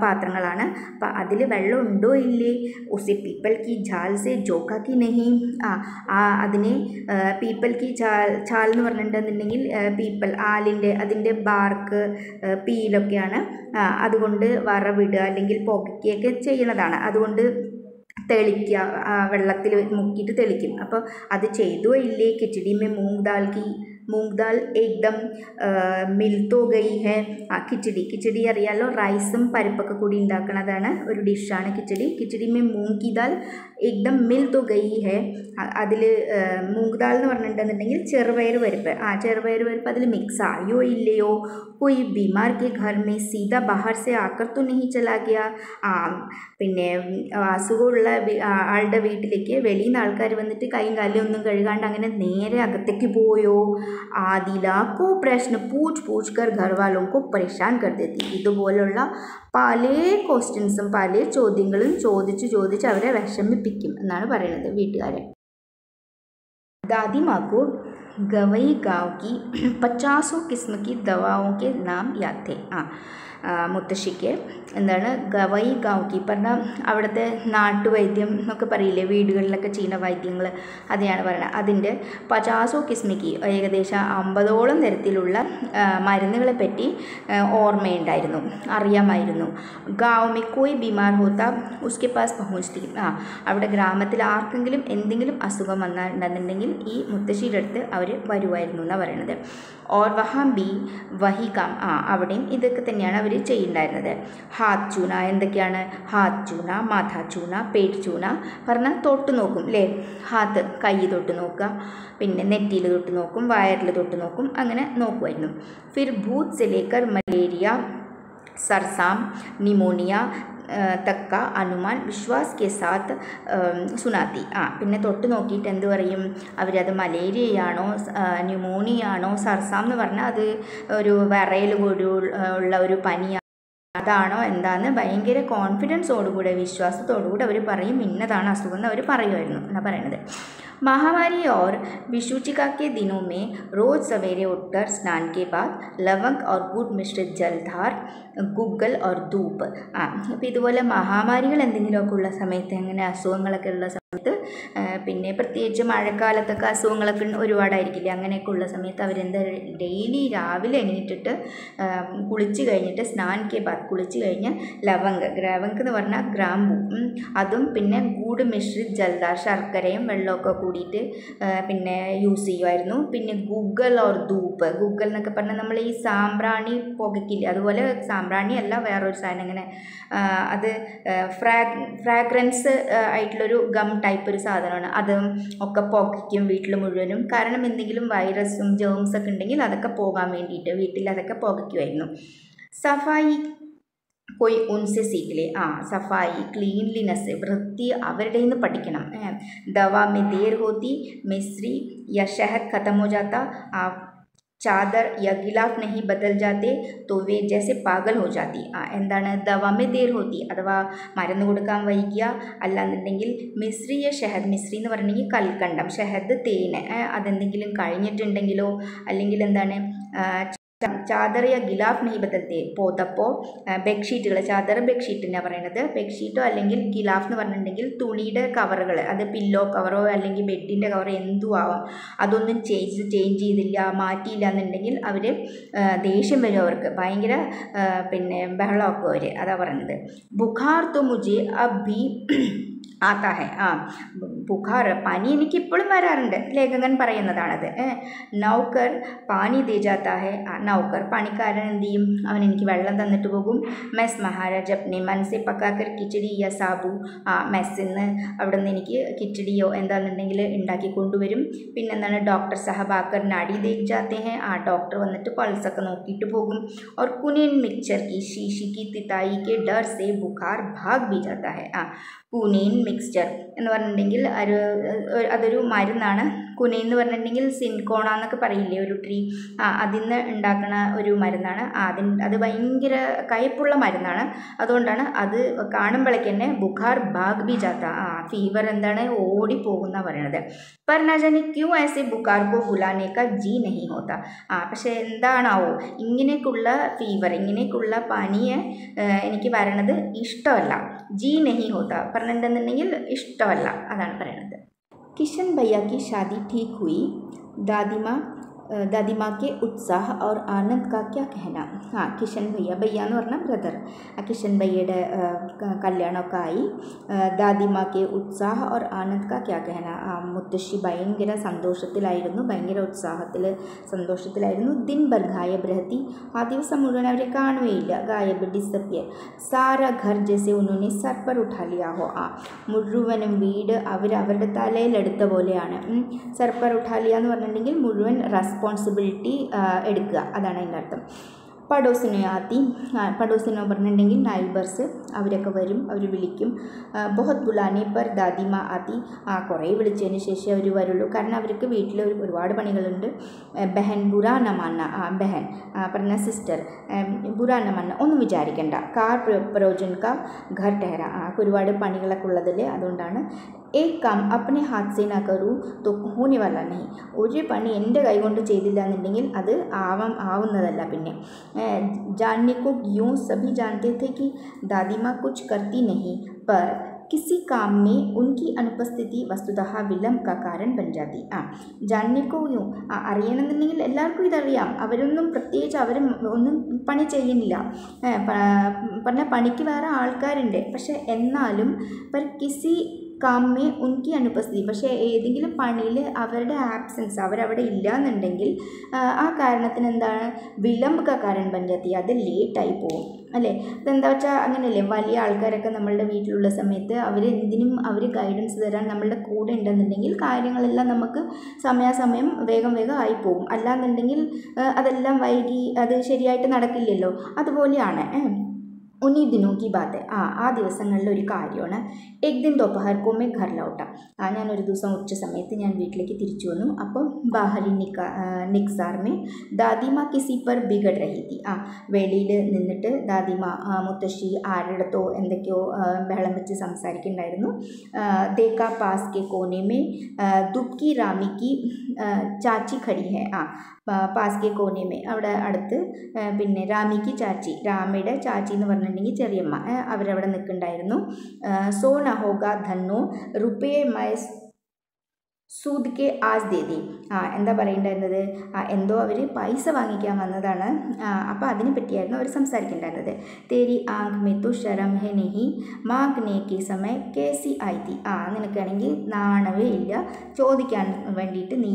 പാത്രങ്ങളാണ്. അപ്പം അതിൽ വെള്ളം ഉണ്ടോ ഇല്ലേ. ഉസെ പീപ്പൽ കി ഝാൽ സെ ജോക്കാക്കി നെഹി, അതിനെ പീപ്പൽ കി ഛാൽ എന്ന് പറഞ്ഞിട്ടുണ്ടെന്നുണ്ടെങ്കിൽ പീപ്പൽ ആലിൻ്റെ അതിൻ്റെ ബാർക്ക് പീലൊക്കെയാണ്. അതുകൊണ്ട് വറവിടുക അല്ലെങ്കിൽ പുകയ്ക്കുകയൊക്കെ ചെയ്യണതാണ്. അതുകൊണ്ട് തെളിക്കുക, വെള്ളത്തിൽ മുക്കിയിട്ട് തെളിക്കും. അപ്പോൾ അത് ചെയ്തോ ഇല്ലേ. കിച്ചടി മേ മൂങ് ദാൽ കി മൂങ് ദാൽ ഏകദം മിൽ തോ ഗയി ഹെ. കിച്ചടി അറിയാലോ, റൈസും പരിപ്പൊക്കെ കൂടി ഉണ്ടാക്കുന്നതാണ് ഒരു ഡിഷാണ് കിച്ചടി. കിച്ചടി മേ മൂങ് കി ദാൽ ഏകദം മിൽ തോ ഗയി ഹെ. അതിൽ മൂങ് ദാൽ എന്ന് പറഞ്ഞിട്ടുണ്ടെന്നുണ്ടെങ്കിൽ ചെറുപയർ പരിപ്പ്, ചെറുപയർ പരിപ്പ് അതിൽ മിക്സ് ആയോ ഇല്ലയോ. कोई बीमार के घर में सीधा बाहर से आकर तो नहीं चला गया. പിന്നെ അസുഖമുള്ള ആളുടെ വീട്ടിലേക്ക് വെളിയിൽ നിന്ന് ആൾക്കാർ വന്നിട്ട് കൈയും കാലും ഒന്നും കഴുകാണ്ട് അങ്ങനെ നേരെ അകത്തേക്ക് പോയോ. ആദിലാക്കോ പ്രശ്നം പൂച്ച് പൂച്ച് കർ ഘർവാലോങ്കോ പരേഷാൻ കർ ദേത്തി. ഇതുപോലുള്ള പല ക്വസ്റ്റ്യൻസും പല ചോദ്യങ്ങളും ചോദിച്ച് അവരെ വിഷമിപ്പിക്കും എന്നാണ് പറയുന്നത് വീട്ടുകാരെ. दादी माँ को गवई गांव की 50 किस्म की दवाओं के नाम याद थे. മുത്തശ്ശിക്ക് എന്താണ് ഗവൈ ഗാവ്കി പറഞ്ഞാൽ അവിടുത്തെ നാട്ടുവൈദ്യം എന്നൊക്കെ പറയില്ലേ, വീടുകളിലൊക്കെ ചെയ്യുന്ന വൈദ്യങ്ങൾ, അതെയാണ് പറയുന്നത്. അതിൻ്റെ 50 കിസ്മിക്ക് ഏകദേശം 50ഓളം തരത്തിലുള്ള മരുന്നുകളെ പറ്റി ഓർമ്മയുണ്ടായിരുന്നു, അറിയാമായിരുന്നു. ഗാവ് മേ കോയി ബീമാർ ഹോത്ത ഉസ്കെ പാസ് പഹുഞ്ചത്തി. അവിടെ ഗ്രാമത്തിൽ ആർക്കെങ്കിലും എന്തെങ്കിലും അസുഖം വന്നിട്ടുണ്ടെന്നുണ്ടെങ്കിൽ ഈ മുത്തശ്ശിയുടെ അടുത്ത് അവർ വരുമായിരുന്നു എന്നാണ് പറയുന്നത്. ഓർ വഹാം ബി വഹി കാം, അവിടെയും ഇതൊക്കെ തന്നെയാണ് അവർ ചെയ്യുന്നുണ്ടായിരുന്നത്. ഹാത്ത് ചൂന എന്തൊക്കെയാണ്? ഹാത്ത് ചൂന, മാഥാ ചൂന, പേറ്റ് ചൂന പറഞ്ഞാൽ തൊട്ട് നോക്കും അല്ലേ, ഹാത്ത് കൈ തൊട്ട് നോക്കുക, പിന്നെ നെറ്റിയിൽ തൊട്ട് നോക്കും, വയറിൽ തൊട്ട് നോക്കും, അങ്ങനെ നോക്കുമായിരുന്നു. ഫിർ ഭൂത് സെ ലേക്കർ മലേറിയ, സർസാം, ന്യൂമോണിയ തക്ക അനുമാൻ വിശ്വാസ് കെ സാത്ത് സുനാത്തി. പിന്നെ തൊട്ട് നോക്കിയിട്ട് എന്ത് പറയും അവരത് മലേറിയയാണോ ന്യൂമോണിയാണോ സർസാം എന്ന് പറഞ്ഞാൽ അത് ഒരു വിറയൽ കൂടി ഉള്ള ഒരു പനിയാണ്, അതാണോ എന്താന്ന് ഭയങ്കര കോൺഫിഡൻസോടുകൂടെ വിശ്വാസത്തോടുകൂടെ അവർ പറയും ഇന്നതാണ് അസുഖം എന്ന് അവർ പറയുമായിരുന്നു എന്നാണ് പറയുന്നത്. महामारी और विषुचिका के दिनों में रोज़ सवेरे उठकर स्नान के बाद लवंग और गुड़ मिश्रित जलधार, ഗുഗ്ഗൽ ഓർ ധൂപ്പ്. അപ്പോൾ ഇതുപോലെ മഹാമാരികൾ എന്തെങ്കിലുമൊക്കെ ഉള്ള സമയത്ത്, അങ്ങനെ അസുഖങ്ങളൊക്കെ ഉള്ള സമയത്ത്, പിന്നെ പ്രത്യേകിച്ച് മഴക്കാലത്തൊക്കെ അസുഖങ്ങളൊക്കെ ഒരുപാടായിരിക്കില്ലേ, അങ്ങനെയൊക്കെ ഉള്ള സമയത്ത് അവരെന്താ ഡെയിലി രാവിലെ എണീറ്റിട്ട് കുളിച്ച് കഴിഞ്ഞിട്ട് സ്നാൻ കെ ബാദ് കുളിച്ച് കഴിഞ്ഞ് ലവങ്ക് എന്ന് പറഞ്ഞാൽ ഗ്രാമ്പൂ, അതും പിന്നെ ഗൂഡ് മിശ്രിത് ജൽദാർ ശർക്കരയും വെള്ളമൊക്കെ കൂടിയിട്ട് പിന്നെ യൂസ് ചെയ്യുമായിരുന്നു. പിന്നെ ഗുഗ്ഗൽ ഓർ ധൂപ്പ്, ഗുഗ്ഗൽ എന്നൊക്കെ പറഞ്ഞാൽ നമ്മൾ ഈ സാമ്പ്രാണി പുകയ്ക്കില്ലേ, അതുപോലെ സാമ്പ്രാണി അല്ല വേറൊരു സാധനം, ഇങ്ങനെ അത് ഫ്രാഗ്രൻസ് ആയിട്ടുള്ളൊരു ഗം ടൈപ്പ് ഒരു സാധനമാണ്. അതും ഒക്കെ പുകയ്ക്കും വീട്ടിൽ മുഴുവനും, കാരണം എന്തെങ്കിലും വൈറസും ജേംസൊക്കെ ഉണ്ടെങ്കിൽ അതൊക്കെ പോകാൻ വേണ്ടിയിട്ട് വീട്ടിൽ അതൊക്കെ പുകയ്ക്കുമായിരുന്നു. സഫായി कोई उनसे सीख ले. सफाई क्लीनलीनेस वृत्ति അവരുടെ നിന്ന് പഠിക്കണം. दवा में देर होती, मिश्री या शहद ख़त्म हो जाता, चादर या गिलाफ नहीं बदल जाते तो वे जैसे पागल हो जाती. എന്താണ് ദവാമേ ദേർ ഹോത്തി അഥവാ മരുന്ന് കൊടുക്കാൻ വൈകിയ, അല്ലാന്നുണ്ടെങ്കിൽ മിശ്രി ഷഹദ്, മിശ്രി എന്ന് പറഞ്ഞിട്ടുണ്ടെങ്കിൽ കൽക്കണ്ടം, ഷഹദ് തേന്, അതെന്തെങ്കിലും കഴിഞ്ഞിട്ടുണ്ടെങ്കിലോ, അല്ലെങ്കിൽ എന്താണ് ചാദർ യാ ഗിലാഫ് നെയ് ബദൽത്തെ, പോതപ്പോ ബെഡ്ഷീറ്റുകൾ, ചാദർ ബെഡ്ഷീറ്റിനാണ് പറയുന്നത്, ബെഡ്ഷീറ്റോ അല്ലെങ്കിൽ ഗിലാഫ് എന്ന് പറഞ്ഞിട്ടുണ്ടെങ്കിൽ തുണിയുടെ കവറുകൾ, അത് പില്ലോ കവറോ അല്ലെങ്കിൽ ബെഡിൻ്റെ കവറോ എന്തും ആവാം, അതൊന്നും ചേഞ്ച് ചെയ്തില്ല, മാറ്റിയില്ല എന്നുണ്ടെങ്കിൽ അവർ ദേഷ്യം വരും, അവർക്ക് ഭയങ്കര പിന്നെ ബഹളമൊക്കെ അവർ, അതാ പറയുന്നത്. ബുഖാർ തോ മുझे अब भी आता है. ബുഖാർ പനി എനിക്ക് ഇപ്പോഴും വരാറുണ്ട്, ലേഖകൻ പറയുന്നതാണത്. നൗക്കർ പാനി ദേ ജാത്താ ഹെ, നൗക്കർ പണിക്കാരൻ എന്ത് ചെയ്യും, അവൻ എനിക്ക് വെള്ളം തന്നിട്ട് പോകും. മെസ് മഹാരാജ് അപ്നെ മനസ്സെ പക്കാക്കർ കിച്ചടി യാ സാബു, മെസ്സിൽ നിന്ന് അവിടെ നിന്ന് എനിക്ക് കിച്ചടിയോ എന്താണെന്നുണ്ടെങ്കിൽ ഉണ്ടാക്കി കൊണ്ടുവരും. പിന്നെന്താണ് ഡോക്ടർ സഹബാക്കർ നാടി ദേഖ് ജാത്തെ ഹെ, ഡോക്ടർ വന്നിട്ട് പൾസൊക്കെ നോക്കിയിട്ട് പോകും. और कुनेन मिक्सचर की शीशी की तिताई के डर से बुखार भाग भी जाता है. കുനൈൻ മിക്സ്ചർ എന്ന് പറഞ്ഞിട്ടുണ്ടെങ്കിൽ അതൊരു മരുന്നാണ്. കുനൈൻ എന്ന് പറഞ്ഞിട്ടുണ്ടെങ്കിൽ സിൻകോണ എന്നൊക്കെ പറയില്ലേ, ഒരു ട്രീ, അതിൽ നിന്ന് ഉണ്ടാക്കുന്ന ഒരു മരുന്നാണ്. അത് ഭയങ്കര കയ്പുള്ള മരുന്നാണ്, അതുകൊണ്ടാണ് അത് കാണുമ്പോഴേക്ക് തന്നെ ബുഖാർ ഭാഗ് ബി ജാത്ത, ഫീവർ എന്താണ് ഓടിപ്പോകുന്ന പറയണത്. पर ना जाने क्यों ऐसे बुखार को बुलाने का जी नहीं होता. പക്ഷേ എന്താണാവോ ഇങ്ങനെയൊക്കെയുള്ള ഫീവർ, ഇങ്ങനെയൊക്കെയുള്ള പനിയെ എനിക്ക് വരണത് ഇഷ്ടമല്ല. ജി നെഹി ഹോത്ത പറഞ്ഞിട്ടുണ്ടെന്നുണ്ടെങ്കിൽ ഇഷ്ടമല്ല, അതാണ് പറയണത്. കിഷൻ ഭയ്യ की शादी ठीक हुई. दादी माँ दादी माँ के उत्साह और आनंद का क्या कहना. കിഷൻ ഭയ്യ എന്ന് പറഞ്ഞാൽ ബ്രദർ. കിഷൻ ഭയ്യയുടെ കല്യാണമൊക്കെ ആയി. ദാദിമാക്ക് ഉത്സാഹ ഓർ ആനന്ദ് കാ ക്യാ കഹന. മുത്തശ്ശി ഭയങ്കര സന്തോഷത്തിലായിരുന്നു, ഭയങ്കര സന്തോഷത്തിലായിരുന്നു. ദിൻ ഭർ ഗായബ് രഹത്തി, ആ ദിവസം മുഴുവൻ അവരെ കാണുകയില്ല. ഗായബ് ഡിസപ്പിയർ. സാരാ ഘർ ജैसे उन्होंने सर पर उठा लिया हो. മുഴുവനും വീട് അവരുടെ തലയിലെടുത്ത പോലെയാണ്. സർ പർ ഉഠാ ലിയ എന്ന് പറഞ്ഞിട്ടുണ്ടെങ്കിൽ മുഴുവൻ റെസ്പോൺസിബിലിറ്റി എടുക്കുക, അതാണ് അതിൻ്റെ അർത്ഥം. പടോസിനോ പറഞ്ഞിട്ടുണ്ടെങ്കിൽ നൈബേഴ്സ്, അവരൊക്കെ വരും, അവർ വിളിക്കും. ബഹുത് ബുലാനെ പർ ദാദിമ ആത്തി, കുറേ വിളിച്ചതിന് ശേഷം അവർ വരുള്ളൂ, കാരണം അവർക്ക് വീട്ടിൽ ഒരുപാട് പണികളുണ്ട്. ബഹൻ ബുറാന മാന, ബഹൻ പറഞ്ഞ സിസ്റ്റർ, ബുറാന മാന ഒന്നും വിചാരിക്കേണ്ട. കാർ പ്രയോജൻ കാ ഘർ ടെഹര, ഒരുപാട് പണികളൊക്കെ ഉള്ളതല്ലേ, അതുകൊണ്ടാണ്. ഏക് കാം അപ്നെ ഹാത്ത് സേ നാ കറൂ തോ ഹോനെ വാല നഹി, ഒരു പണി എൻ്റെ കൈ കൊണ്ട് ചെയ്തില്ല എന്നുണ്ടെങ്കിൽ അത് ആവുന്നതല്ല. പിന്നെ जानने को यूँ सभी जानते थे कि दादी माँ कुछ करती नहीं, पर किसी काम में उनकी अनुपस्थिति वस्तुतः विलंब का कारण बन जाती. जानने को यूँ, അറിയണമെന്നുണ്ടെങ്കിൽ എല്ലാവർക്കും ഇതറിയാം, അവരൊന്നും പ്രത്യേകിച്ച് ഒന്നും പണി ചെയ്യുന്നില്ല. പറഞ്ഞാൽ പണിക്ക് വേറെ ആൾക്കാരുണ്ട്, പക്ഷെ എന്നാലും പർ കിസി കാമേ ഉൻകി അനുപസ്ഥിതി, പക്ഷേ ഏതെങ്കിലും പണിയിൽ അവരുടെ ആബ്സെൻസ്, അവരവിടെ ഇല്ല എന്നുണ്ടെങ്കിൽ ആ കാരണത്തിന് എന്താണ്, വിലംബ കാരണം പഞ്ചായത്തി, അത് ലേറ്റായി പോകും അല്ലേ. അതെന്താ വെച്ചാൽ അങ്ങനെയല്ലേ, വലിയ ആൾക്കാരൊക്കെ നമ്മളുടെ വീട്ടിലുള്ള സമയത്ത് അവരെന്തിനും അവർ ഗൈഡൻസ് തരാൻ നമ്മളുടെ കൂടെ ഉണ്ടെന്നുണ്ടെങ്കിൽ കാര്യങ്ങളെല്ലാം നമുക്ക് സമയാസമയം വേഗം ആയിപ്പോകും. അല്ലാന്നുണ്ടെങ്കിൽ അതെല്ലാം വൈകി അത് ശരിയായിട്ട് നടക്കില്ലല്ലോ. അതുപോലെയാണ്. ഉന്നി ദിനോ കി ബാത്ത്, ആ ദിവസങ്ങളിൽ ഒരു കാര്യമാണ്. എക് ദിൻ ദോപഹർ കോ മേ ഘർ ലൗട്ട, ഞാനൊരു ദിവസം ഉച്ച സമയത്ത് ഞാൻ വീട്ടിലേക്ക് തിരിച്ചു വന്നു. അപ്പം ബാഹരി നിക്സാർ മേ ദാദിമ കിസി പർ ബിഗഡ് രഹി തി, വെളിയിൽ നിന്നിട്ട് ദാദിമ മുത്തശ്ശി ആരുടെത്തോ എന്തൊക്കെയോ ബഹളം വെച്ച് സംസാരിക്കുന്നുണ്ടായിരുന്നു. ദേക്കാ pass K Koné may ദുബ്കി ramie കി ചാച്ചി ഖടി ഹെ, പാസ് കെ കോനെ മേ അവിടെ അടുത്ത് പിന്നെ റാമിക്ക് ചാച്ചി, രാമയുടെ ചാച്ചി എന്ന് പറഞ്ഞിട്ടുണ്ടെങ്കിൽ ചെറിയമ്മ, അവരവിടെ നിൽക്കുന്നുണ്ടായിരുന്നു. സോ ന ഹോഗ ധന്നോ റുപ്പയെ മൈസ് സൂദ് കെ ആസ് ദേദി, എന്താ പറയണ്ടായിരുന്നത്, എന്തോ അവർ പൈസ വാങ്ങിക്കാൻ വന്നതാണ്. അപ്പോൾ അതിനെ പറ്റിയായിരുന്നു അവർ സംസാരിക്കേണ്ടായിരുന്നത്. തേരി ആങ്ക് മേ തു ശരം ഹെ നെഹി മാഗ്നെ കെ സമയ കേസി ആയിത്തി, നിനക്കാണെങ്കിൽ നാണവേ ഇല്ല, ചോദിക്കാൻ വേണ്ടിയിട്ട് നീ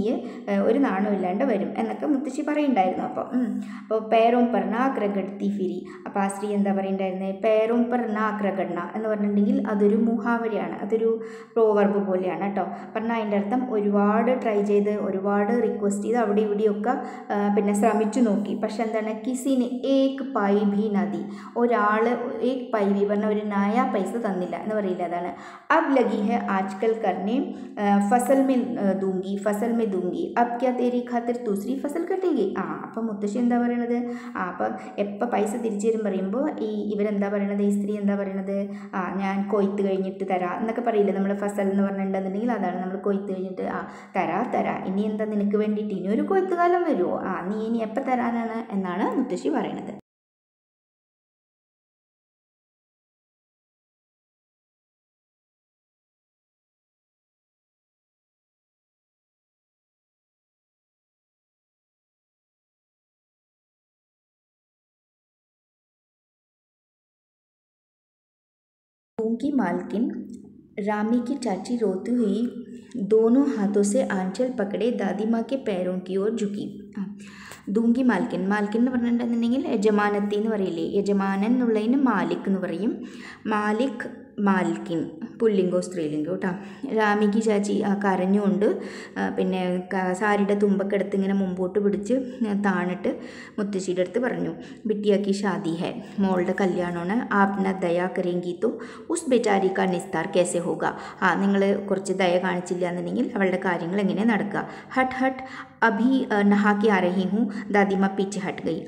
ഒരു നാണമില്ലാണ്ട് വരും എന്നൊക്കെ മുത്തശ്ശി പറയുന്നുണ്ടായിരുന്നു. അപ്പോൾ പേരോം പർ നാക് രഗഡ്തി ഫിരി, അപ്പോൾ ആ സ്ത്രീ എന്താ പറയുന്നുണ്ടായിരുന്നത്, പേരോം പർ നാക് രഗഡ്ന എന്ന് പറഞ്ഞിട്ടുണ്ടെങ്കിൽ അതൊരു മുഹാവരയാണ്, അതൊരു പ്രോവർബ് പോലെയാണ് കേട്ടോ. പറഞ്ഞാൽ അതിൻ്റെ അർത്ഥം ഒരുപാട് ട്രൈ ചെയ്ത്, ഒരുപാട് റിക്വസ്റ്റ് ചെയ്ത്, അവിടെ ഇവിടെയൊക്കെ പിന്നെ ശ്രമിച്ചു നോക്കി, പക്ഷെ എന്താണ്, കിസിന് ഏക് പൈ ഭി നദി, ഒരാൾ ഏക് പൈ ഭി പറഞ്ഞ ഒരു നയാ പൈസ തന്നില്ല എന്ന് പറയില്ല, അതാണ്. അബ് ലഗി ഹെ ആജ്കൽ കർനെ ഫസൽ മേ ദൂംഗി അബ് ക്യാ തേരി ഖാത്തിർ ദൂസരി ഫസൽ കട്ടേഗി. അപ്പം മുത്തശ്ശി എന്താ പറയണത്, അപ്പം എപ്പോൾ പൈസ തിരിച്ചു തരും പറയുമ്പോൾ ഇവരെന്താ പറയണത്, ഈ സ്ത്രീ എന്താ പറയണത്, ഞാൻ കൊയ്ത്ത് കഴിഞ്ഞിട്ട് തരാം എന്നൊക്കെ പറയില്ല നമ്മൾ. ഫസൽ എന്ന് പറഞ്ഞിട്ടുണ്ടെന്നുണ്ടെങ്കിൽ അതാണ് നമ്മൾ കൊയ്ത്ത് കഴിഞ്ഞിട്ട് തരാ ഇനി എന്താ നിനക്ക് വേണ്ടിയിട്ട് ഇനി ഒരു കൊയ്ത്തുകാലം വരുമോ, നീ ഇനി എപ്പോൾ തരാനാണ് എന്നാണ് മുത്തശ്ശി പറയണത്. की मालकिन रामी की चाची रोती हुई दोनों हाथों से आंचल पकड़े दादी माँ के पैरों की ओर झुकी. ദൂങ്കി മാൽക്കിൻ എന്ന് പറഞ്ഞിട്ടുണ്ടെന്നുണ്ടെങ്കിൽ യജമാനത്തി എന്ന് പറയില്ലേ, യജമാനൻ എന്നുള്ളതിന് മാലിക് എന്ന് പറയും. മാൽക്കിൻ പുല്ലിംഗോ സ്ത്രീലിംഗോ കേട്ടോ. രാമിക്ക് ചാച്ചി കരഞ്ഞുകൊണ്ട് പിന്നെ സാരിയുടെ തുമ്പൊക്കെ എടുത്ത് ഇങ്ങനെ മുമ്പോട്ട് പിടിച്ച് താണിട്ട് മുത്തശ്ശിയുടെ അടുത്ത് പറഞ്ഞു, ബിട്ടിയാക്കി ഷാദി ഹെ, മോളുടെ കല്യാണമാണ്, ആപ്ന ദയാ കരേങ്കി തോ ഉസ് ബേചാരി കാ നിസ്താർ കേസെ ഹോഗ, നിങ്ങൾ കുറച്ച് ദയ കാണിച്ചില്ല എന്നുണ്ടെങ്കിൽ അവളുടെ കാര്യങ്ങൾ എങ്ങനെ നടക്കുക. ഹട്ട് അഭി നഹാക്കി ആ രഹി ഹൂँ, ദാദിമ പീച്ചെ ഹട്ട് ഗയി.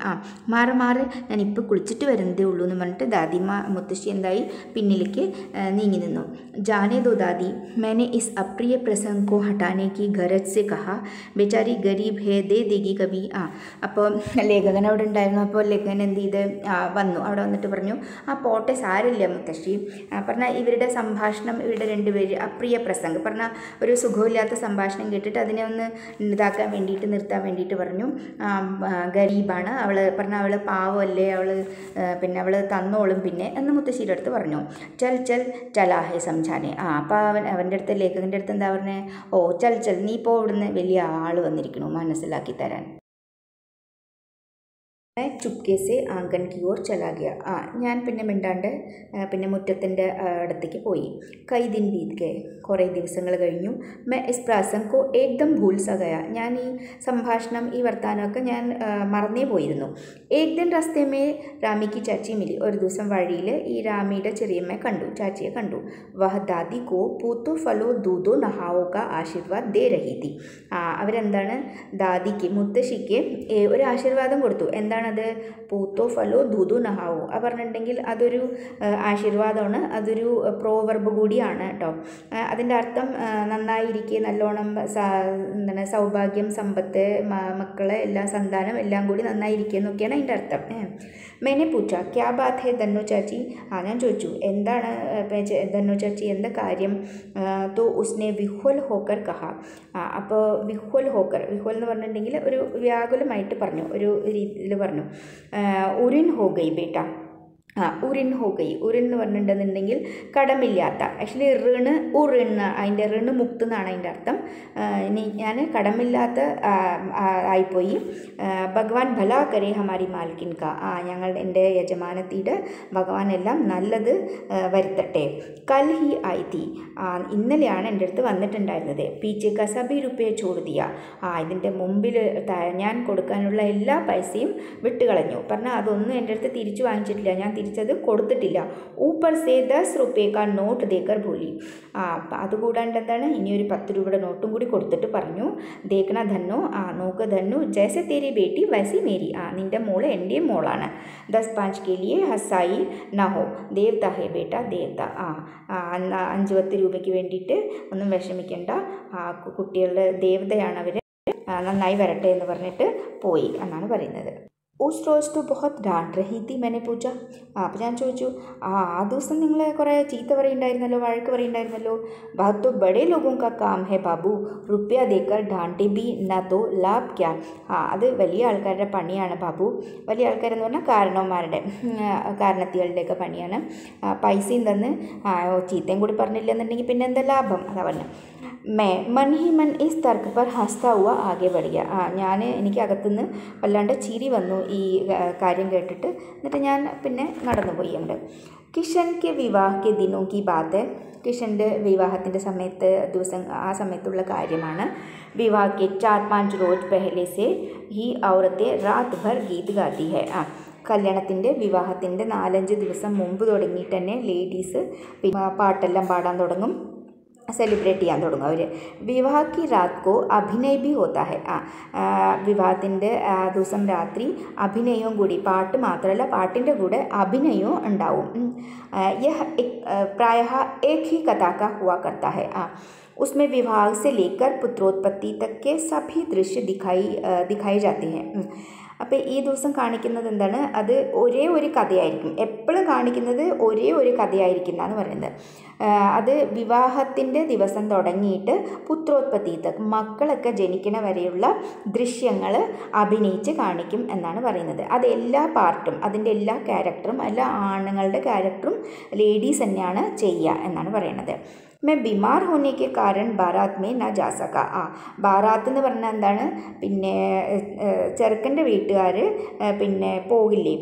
മാറ് ഞാനിപ്പോൾ കുളിച്ചിട്ട് വരുന്നതേ ഉള്ളൂ എന്ന് പറഞ്ഞിട്ട് ദാദിമ മുത്തശ്ശി എന്തായി പിന്നിലേക്ക് നീങ്ങി നിന്നു. ജാനെ ദോ ദാദി, मैंने इस अप्रिय प्रसंग को हटाने की गरज से कहा, बेचारी गरीब है दे देगी कभी. അപ്പോൾ ലേഖകൻ അവിടെ ഉണ്ടായിരുന്നു. അപ്പോൾ ലേഖകൻ എന്ത് ചെയ്ത് വന്നു, അവിടെ വന്നിട്ട് പറഞ്ഞു, പോട്ടെ സാരില്ല മുത്തശ്ശി. പറഞ്ഞാൽ ഇവരുടെ സംഭാഷണം, ഇവരുടെ രണ്ടുപേര് അപ്രിയ പ്രസംഗം പറഞ്ഞാൽ ഒരു സുഖമില്ലാത്ത സംഭാഷണം കേട്ടിട്ട് അതിനെ ഒന്ന് ഇതാക്കാൻ വേണ്ടി വേണ്ടിയിട്ട് നിർത്താൻ വേണ്ടിയിട്ട് പറഞ്ഞു. ഗരീബാണ് അവൾ, പറഞ്ഞാൽ അവൾ പാവമല്ലേ, പിന്നെ അവൾ തന്നോളും പിന്നെ എന്ന് മുത്തശ്ശിയുടെ അടുത്ത് പറഞ്ഞു. ചൽ ചൽ ചലാഹെ സംജാനെ. അപ്പോൾ അവൻ്റെ അടുത്ത്, ലേഖകൻ്റെ അടുത്ത് എന്താ പറഞ്ഞത്? ഓ ചൽ ചൽ, നീ ഇപ്പോൾ ഇവിടുന്ന് വലിയ ആൾ വന്നിരിക്കണു മനസ്സിലാക്കി തരാൻ. मैं चुपके से आंगन की ओर चला गया. ഞാൻ പിന്നെ മിണ്ടാണ്ട് പിന്നെ മുറ്റത്തിൻ്റെ അടുത്തേക്ക് പോയി. കൈ ദിൻ ബീത് ഗए, കുറേ ദിവസങ്ങൾ കഴിഞ്ഞു. मैं इस प्रसंग को एकदम भूल सा गया. ഞാൻ ഈ സംഭാഷണം, ഈ വർത്തമാനമൊക്കെ ഞാൻ മറന്നേ പോയിരുന്നു. एक दिन रास्ते में रामी की चाची मिली. ഒരു ദിവസം വഴിയിൽ ഈ രാമിയുടെ ചെറിയമ്മയെ കണ്ടു, ചാച്ചിയെ കണ്ടു. वह दादी को पूतो फलो दूधो नहाओ का आशीर्वाद दे रही थी. അവരെന്താണ് ദാദിക്ക്, മുത്തശ്ശിക്ക് ഒരു ആശീർവാദം കൊടുത്തു. എന്താണ് അത്? പൂത്തോ ഫലോ ദൂതു നഹാവോ. അത് പറഞ്ഞിട്ടുണ്ടെങ്കിൽ അതൊരു ആശീർവാദമാണ്, അതൊരു പ്രോവർബ് കൂടിയാണ് കേട്ടോ. അതിൻ്റെ അർത്ഥം നന്നായിരിക്കെ, നല്ലോണം എന്താണ് സൗഭാഗ്യം, സമ്പത്ത്, മക്കളെ, എല്ലാ സന്താനം എല്ലാം കൂടി നന്നായിരിക്കുക എന്നൊക്കെയാണ് അതിൻ്റെ അർത്ഥം. मैंने पूछा क्या बात है धन्नो चाची. ഞാൻ ചോദിച്ചു എന്താണ് ധന്നു ചാച്ചി, എന്താ കാര്യം? तो उसने विह्वल होकर कहा. അപ്പോൾ വിഹ്വൽ എന്ന് പറഞ്ഞിട്ടുണ്ടെങ്കിൽ ഒരു വ്യാകുലമായിട്ട് പറഞ്ഞു, ഒരു രീതിയിൽ പറഞ്ഞു. ഉരിൻ ഹോ ഗൈ ബേട്ട. ഉരിൻ ഹോ ഗൈ. ഉരിൻ എന്ന് പറഞ്ഞിട്ടുണ്ടെന്നുണ്ടെങ്കിൽ കടമില്ലാത്ത. ആക്ച്വലി ഋണ് ഉറിണ്, അതിൻ്റെ ഋണ് മുക്ത് എന്നാണ് അതിൻ്റെ അർത്ഥം. ഇനി ഞാൻ കടമില്ലാത്ത ആയിപ്പോയി. ഭഗവാൻ ഭലാ കരേ ഹമാരി മാൽക്കിൻ കാ. എൻ്റെ യജമാനത്തിയുടെ ഭഗവാൻ എല്ലാം നല്ലത് വരുത്തട്ടെ. കൽ ഹി ആയി തീ. ഇന്നലെയാണ് എൻ്റെ അടുത്ത് വന്നിട്ടുണ്ടായിരുന്നത്. പീച്ചെ കാ സബി റുപ്പയെ ചോദിയ. ഇതിൻ്റെ മുമ്പിൽ ഞാൻ കൊടുക്കാനുള്ള എല്ലാ പൈസയും വിട്ടുകളഞ്ഞു. പറഞ്ഞാൽ അതൊന്നും എൻ്റെ അടുത്ത് തിരിച്ചു വാങ്ങിച്ചിട്ടില്ല, ഞാൻ തിരിച്ചത് കൊടുത്തിട്ടില്ല. ഊപ്പർ സേ 10 रुपये का നോട്ട് ദേക്കർ ഭൂലി. അതുകൂടാണ്ട് എന്താണ്, ഇനി ഒരു 10 രൂപയുടെ നോട്ടും കൂടി കൊടുത്തിട്ട് പറഞ്ഞു. ദേക്കണ ധന്നു. നോക്ക് ധന്നു, ജൈസെ തേരി ബേട്ടി വൈസി മേരി. നിൻ്റെ മോള് എൻ്റെയും മോളാണ്. 10-5 के लिए हसाई ना हो, ദേവത ഹേ ബേട്ട ദേവത. 5-10 രൂപയ്ക്ക് വേണ്ടിയിട്ട് ഒന്നും വിഷമിക്കേണ്ട, കുട്ടികളുടെ ദേവതയാണ് അവർ, നന്നായി വരട്ടെ എന്ന് പറഞ്ഞിട്ട് പോയി എന്നാണ് പറയുന്നത്. उस रोज़ तो बहुत डांट रही थी. मैंने पूछा. അപ്പോൾ ഞാൻ ചോദിച്ചു, ആ ദിവസം നിങ്ങളെ കുറേ ചീത്ത പറയുണ്ടായിരുന്നല്ലോ, വഴക്ക് പറയുണ്ടായിരുന്നല്ലോ. बात तो बड़े लोगों का काम है बाबू, रुपया देकर डांटे भी ना तो लाभ क्या. അത് വലിയ ആൾക്കാരുടെ പണിയാണ് ബാബു. വലിയ ആൾക്കാരെന്ന് പറഞ്ഞാൽ കാരണവന്മാരുടെ, കാരണത്തികളുടെയൊക്കെ പണിയാണ്. പൈസയും തന്ന് ചീത്തയും കൂടി പറഞ്ഞില്ലെന്നുണ്ടെങ്കിൽ പിന്നെ എന്താ ലാഭം, അതാ പറഞ്ഞു. मन ही मन इस तर्क पर हंसता हुआ आगे बढ़ गया. ഞാൻ എനിക്ക് അകത്തുനിന്ന് വല്ലാണ്ട് ചിരി വന്നു ഈ കാര്യം കേട്ടിട്ട്. എന്നിട്ട് ഞാൻ പിന്നെ നടന്നുപോയി. ഉണ്ട് കിഷൻ കെ വിവാഹ് കെ ദിനോ കി ബാത്ത്. കിഷൻ്റെ വിവാഹത്തിൻ്റെ സമയത്ത് ആ സമയത്തുള്ള കാര്യമാണ്. വിവാഹ് കെ 4-5 रोज पहले से ही औरतें रात भर गीत गाती है. കല്യാണത്തിൻ്റെ വിവാഹത്തിൻ്റെ 4-5 ദിവസം മുമ്പ് തുടങ്ങിയിട്ട് തന്നെ ലേഡീസ് പാട്ടെല്ലാം പാടാൻ തുടങ്ങും, സെലിബ്രേറ്റ് ചെയ്യാൻ തുടങ്ങും അവർ. വിവാഹ കി രാത് കോ അഭിനയ ഭി ഹോത്താ ഹെ. വിവാഹത്തിൻ്റെ ദിവസം രാത്രി അഭിനയവും കൂടി, പാട്ട് മാത്രമല്ല പാട്ടിൻ്റെ കൂടെ അഭിനയവും ഉണ്ടാവും. യഹ് പ്രായഃ ഏക് ഹി കഥാ കാ ഹുവാ കർത്താ ഹെ. उसमें विवाह से लेकर पुत्रोत्पत्ति तक के सभी दृश्य दिखाए जाते हैं. അപ്പോൾ ഈ ദിവസം കാണിക്കുന്നത് എന്താണ്, അത് ഒരേ ഒരു കഥയായിരിക്കും, എപ്പോഴും കാണിക്കുന്നത് ഒരേ ഒരു കഥയായിരിക്കും എന്നാണ് പറയുന്നത്. അത് വിവാഹത്തിൻ്റെ ദിവസം തുടങ്ങിയിട്ട് പുത്രോത്പത്തി, മക്കളൊക്കെ ജനിക്കണ വരെയുള്ള ദൃശ്യങ്ങൾ അഭിനയിച്ച് കാണിക്കും എന്നാണ് പറയുന്നത്. അത് എല്ലാ പാർട്ടും, അതിൻ്റെ എല്ലാ ക്യാരക്ടറും, എല്ലാ ആണുങ്ങളുടെ ക്യാരക്ടറും ലേഡീസ് തന്നെയാണ് ചെയ്യുക എന്നാണ് പറയുന്നത്. मैं बीमार होने के कारण बारात में ना जा सका. ബാറാത്ത് എന്ന് പറഞ്ഞാൽ എന്താണ്, പിന്നെ ചെറുക്കൻ്റെ വീട്ടുകാർ പിന്നെ പോകില്ലേ,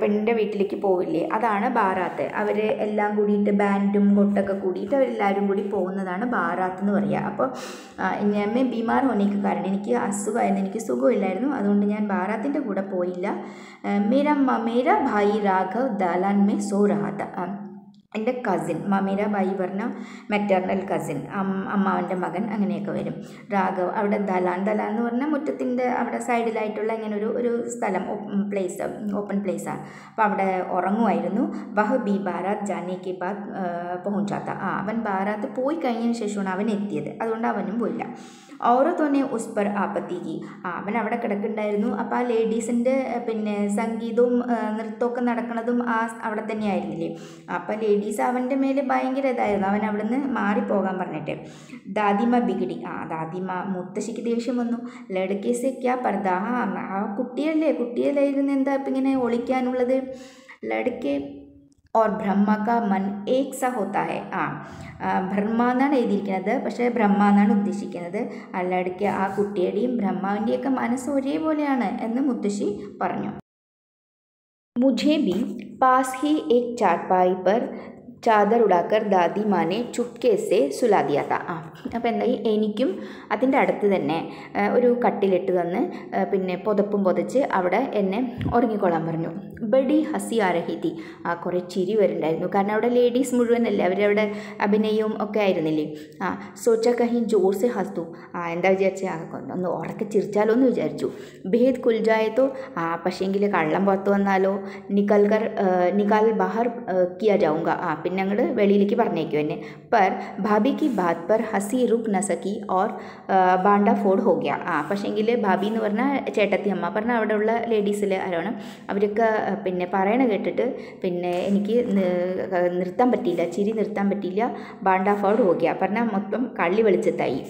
പെണ്ണിൻ്റെ വീട്ടിലേക്ക് പോകില്ലേ, അതാണ് ബാറാത്ത്. അവർ എല്ലാം കൂടിയിട്ട് ബാൻഡും കൊട്ടൊക്കെ കൂടിയിട്ട് അവരെല്ലാവരും കൂടി പോകുന്നതാണ് ബാറാത്ത് എന്ന് പറയുക. അപ്പോൾ ഞാൻ ബീമാർ ഹോനേക്ക് കാരണം, എനിക്ക് അസുഖമായിരുന്നു, എനിക്ക് സുഖമില്ലായിരുന്നു, അതുകൊണ്ട് ഞാൻ ബാറാത്തിൻ്റെ കൂടെ പോയില്ല. മേരാ ഭായി രാഘവ് ദാലാൻ മേ സോ രഹാ താ. എൻ്റെ കസിൻ, മമീര ബായി പറഞ്ഞാൽ മെറ്റേർണൽ കസിൻ, അമ്മാവൻ്റെ മകൻ, അങ്ങനെയൊക്കെ വരും. രാഘവ് അവിടെ ദലാൻ എന്ന് പറഞ്ഞാൽ മുറ്റത്തിൻ്റെ അവിടെ സൈഡിലായിട്ടുള്ള ഇങ്ങനെ ഒരു സ്ഥലം, ഓപ്പൺ പ്ലേസാണ്. അപ്പോൾ അവിടെ ഉറങ്ങുമായിരുന്നു. വഹ് ബി ബാരാത്ത് ജാനേക്ക് ബാദ് പहुंचाता. അവൻ ബാരാത്ത് പോയി കഴിഞ്ഞതിന് ശേഷമാണ് അവൻ എത്തിയത്, അതുകൊണ്ട് അവനും പോയില്ല. ഔറത്തോനെ ഉസ് പർ ആപത്തിക്ക്. അവൻ അവിടെ കിടക്കുന്നുണ്ടായിരുന്നു. അപ്പോൾ ആ ലേഡീസിൻ്റെ പിന്നെ സംഗീതവും നൃത്തമൊക്കെ നടക്കുന്നതും അവിടെ തന്നെയായിരുന്നില്ലേ. അപ്പോൾ ലേഡീസ് അവൻ്റെ മേലെ ഭയങ്കര ഇതായിരുന്നു, അവൻ അവിടെ നിന്ന് മാറിപ്പോകാൻ പറഞ്ഞിട്ട്. ദാദിമ ബിഗിടി, ദാദിമ മുത്തശ്ശിക്ക് ദേഷ്യം വന്നു. ലഡ്കേസെ ക്യാ പർദ, ആ കുട്ടിയല്ലായിരുന്നു എന്താ ഇപ്പം ഇങ്ങനെ ഒളിക്കാനുള്ളത്. ലഡ്കെ और ब्रह्मा का मन एक सा होता है. ബ്രഹ്മ എന്നാണ് എഴുതിയിരിക്കുന്നത്, പക്ഷേ ബ്രഹ്മ എന്നാണ് ഉദ്ദേശിക്കുന്നത്. ലഡ്കെ ആ കുട്ടിയുടെയും ബ്രഹ്മാവിൻ്റെയൊക്കെ മനസ്സ് ഒരേപോലെയാണ് എന്ന് മുത്തശ്ശി പറഞ്ഞു. मुझे भी पास ही एक चारपाई पर ചാദർ ഉടാക്കർ ദാദി മാനെ ചുപ്കേസെ സുലാ ദിയാ താ. അപ്പോൾ എന്തായി, എനിക്കും അതിൻ്റെ അടുത്ത് തന്നെ ഒരു കട്ടിലിട്ട് തന്ന് പിന്നെ പുതപ്പും പുതച്ച് അവിടെ എന്നെ ഉറങ്ങിക്കൊള്ളാൻ പറഞ്ഞു. ബഡി ഹസി ആ രഹി തി, കുറേ ചിരി വരുന്നുണ്ടായിരുന്നു, കാരണം അവിടെ ലേഡീസ് മുഴുവനല്ലേ, അവരവിടെ അഭിനയവും ഒക്കെ ആയിരുന്നില്ലേ. സോച്ച കഹി ജോർ സെ ഹസ്തു, എന്താ വിചാരിച്ചാൽ ഒന്ന് ഉറക്കെ ചിരിച്ചാലോ എന്ന് വിചാരിച്ചു. ഭേദ് കുൽജായത്തോ, പക്ഷേങ്കിൽ കള്ളം പുറത്ത് വന്നാലോ, നിക്കാൽ ബഹർ കിയാ ജാऊंगा, പിന്നെ അങ്ങോട്ട് വെളിയിലേക്ക് പറഞ്ഞേക്കും എന്നെ. पर भाभी की बात पर हंसी रुक न सकी और बांडा फोड़ हो गया. പക്ഷേങ്കിൽ ഭാബി എന്ന് പറഞ്ഞാൽ ചേട്ടത്തി അമ്മ പറഞ്ഞാൽ അവിടെയുള്ള ലേഡീസിൽ ആരാണ് അവരൊക്കെ പിന്നെ പറയണ കേട്ടിട്ട് പിന്നെ എനിക്ക് നിർത്താൻ പറ്റിയില്ല, ചിരി നിർത്താൻ പറ്റിയില്ല. ബാണ്ട ഫോഡ് ഹോ ഗയ പറഞ്ഞാൽ മൊത്തം കള്ളി വെളിച്ചത്തായി.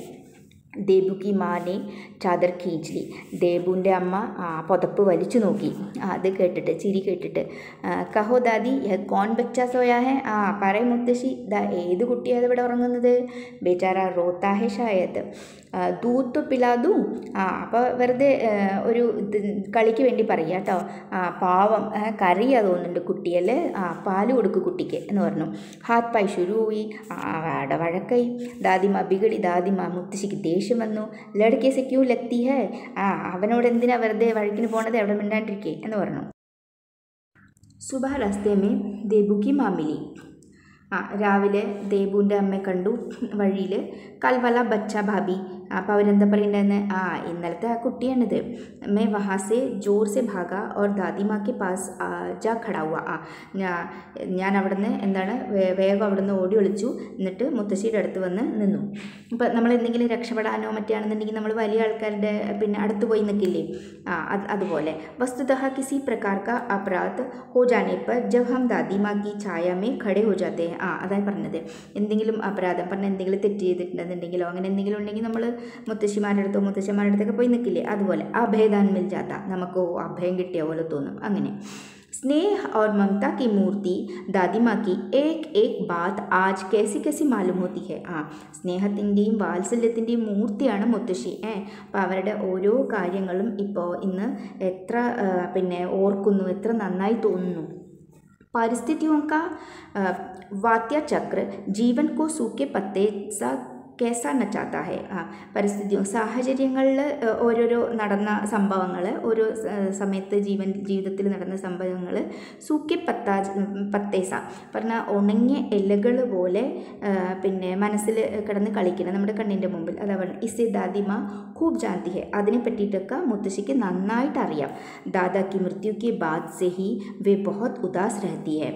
ദേബു കി മാനെ ചാദർ ഖീഞ്ച് ലി, ദേബുവിൻ്റെ അമ്മ പുതപ്പ് വലിച്ചു നോക്കി അത് കേട്ടിട്ട്, ചിരി കേട്ടിട്ട്. കഹോ ദാദി യഹ് കോൺ ബച്ചാ സോയാ ഹെ, പറയും മുത്തശ്ശി, ഏത് കുട്ടിയാണ് ഇവിടെ ഉറങ്ങുന്നത്. ബേചാര റോത്താ ഹെ ഷായത്, ദൂത് तो पिला दूँ, അപ്പോൾ വെറുതെ ഒരു കളിക്ക് വേണ്ടി പറയുക കേട്ടോ. പാവം കറിയാ തോന്നുന്നുണ്ട് കുട്ടിയല്ലേ, പാല് കൊടുക്കും കുട്ടിക്ക് എന്ന് പറഞ്ഞു. ഹാത്ത് പായ് ശുരുയി, വഴക്കായി. ദാദിമ ബിഗടി, ദാദിമ മുത്തശ്ശിക്ക് ദേഷ്യം വന്നു. ലഡ്കേസെ ക്യൂ ലഗ്തി ഹേ, അവനോട് എന്തിനാ വെറുതെ വഴക്കിന് പോണത്, അവിടെ മിണ്ടാണ്ടിരിക്കേ എന്ന് പറഞ്ഞു. സുബഹ റസ്തേ മേ ദേബു കി മാ മിലി, രാവിലെ ദേബുവിൻ്റെ അമ്മയെ കണ്ടു വഴിയിൽ. കൽവല ബച്ച ഭാബി, അപ്പോൾ അവരെന്താ പറയുന്നുണ്ടായിരുന്നെ, ഇന്നലത്തെ ആ കുട്ടിയാണിത്. മേ വഹാസെ ജോർ സെ ഭാഗ ഓർ ദാദിമാ കെ പാസ് ജാ ഖടാ ഹുവാ, ഞാൻ അവിടുന്ന് എന്താണ് വേഗം അവിടുന്ന് ഓടി ഒളിച്ചു, എന്നിട്ട് മുത്തശ്ശിയുടെ അടുത്ത് വന്ന് നിന്നു. ഇപ്പം നമ്മൾ എന്തെങ്കിലും രക്ഷപ്പെടാനോ മറ്റാണെന്നുണ്ടെങ്കിൽ നമ്മൾ വലിയ ആൾക്കാരുടെ പിന്നെ അടുത്ത് പോയി നിൽക്കില്ലേ, അതുപോലെ. വസ്തുതഃ കിസി പ്രകാർ കാ അപരാധ് ഹോ ജാനെ പർ ജബ് ഹം ദാദിമാ കി ഛായ മേ ഖടെ ഹോ ജാത്തെ ഹെ, അതാണ് പറഞ്ഞത്. എന്തെങ്കിലും അപരാധം പറഞ്ഞാൽ എന്തെങ്കിലും തെറ്റ് ചെയ്തിട്ടുണ്ടെന്നുണ്ടെങ്കിലോ അങ്ങനെ എന്തെങ്കിലും ഉണ്ടെങ്കിൽ നമ്മൾ മുത്തശ്ശിമാരുടെ അടുത്തോ മുത്തശ്ശന്മാരുടെ അടുത്തൊക്കെ പോയി നിൽക്കില്ലേ, അതുപോലെ. അഭയദാൻ മിൽ ജാത്ത, നമുക്ക് അഭയം കിട്ടിയ പോലെ തോന്നും. അങ്ങനെ स्नेह और ममता की मूर्ति दादी की एक एक बात आज कैसी कैसी मालूम होती है. സ്നേഹത്തിൻ്റെയും വാത്സല്യത്തിൻ്റെയും മൂർത്തിയാണ് മുത്തശ്ശി. അപ്പോൾ അവരുടെ ഓരോ കാര്യങ്ങളും ഇപ്പോൾ ഇന്ന് എത്ര പിന്നെ ഓർക്കുന്നു, എത്ര നന്നായി തോന്നുന്നു. परिस्थितियों का वात्या चक्र जीवन को सूखे पत्ते सा കേസാ നച്ചാത്ത ഹെ. പരിസ്ഥിതിയും സാഹചര്യങ്ങളിൽ ഓരോരോ നടന്ന സംഭവങ്ങൾ, ഓരോ സമയത്ത് ജീവിതത്തിൽ നടന്ന സംഭവങ്ങൾ സൂക്കി പത്തേസ പറഞ്ഞാൽ ഉണങ്ങിയ ഇലകൾ പോലെ പിന്നെ മനസ്സിൽ കിടന്ന് കളിക്കണം നമ്മുടെ കണ്ണിൻ്റെ മുമ്പിൽ. അതാണ് ഇസെ ദാദിമ ഖൂബ് ജാൻതി ഹെ, അതിനെ പറ്റിയിട്ടൊക്കെ മുത്തശ്ശിക്ക് നന്നായിട്ട് അറിയാം. ദാദാക്കി മൃത്യുക്ക് ബാദ് സെ ഹി വേ ബഹുത് ഉദാസ് രഹത്തി ഹെ.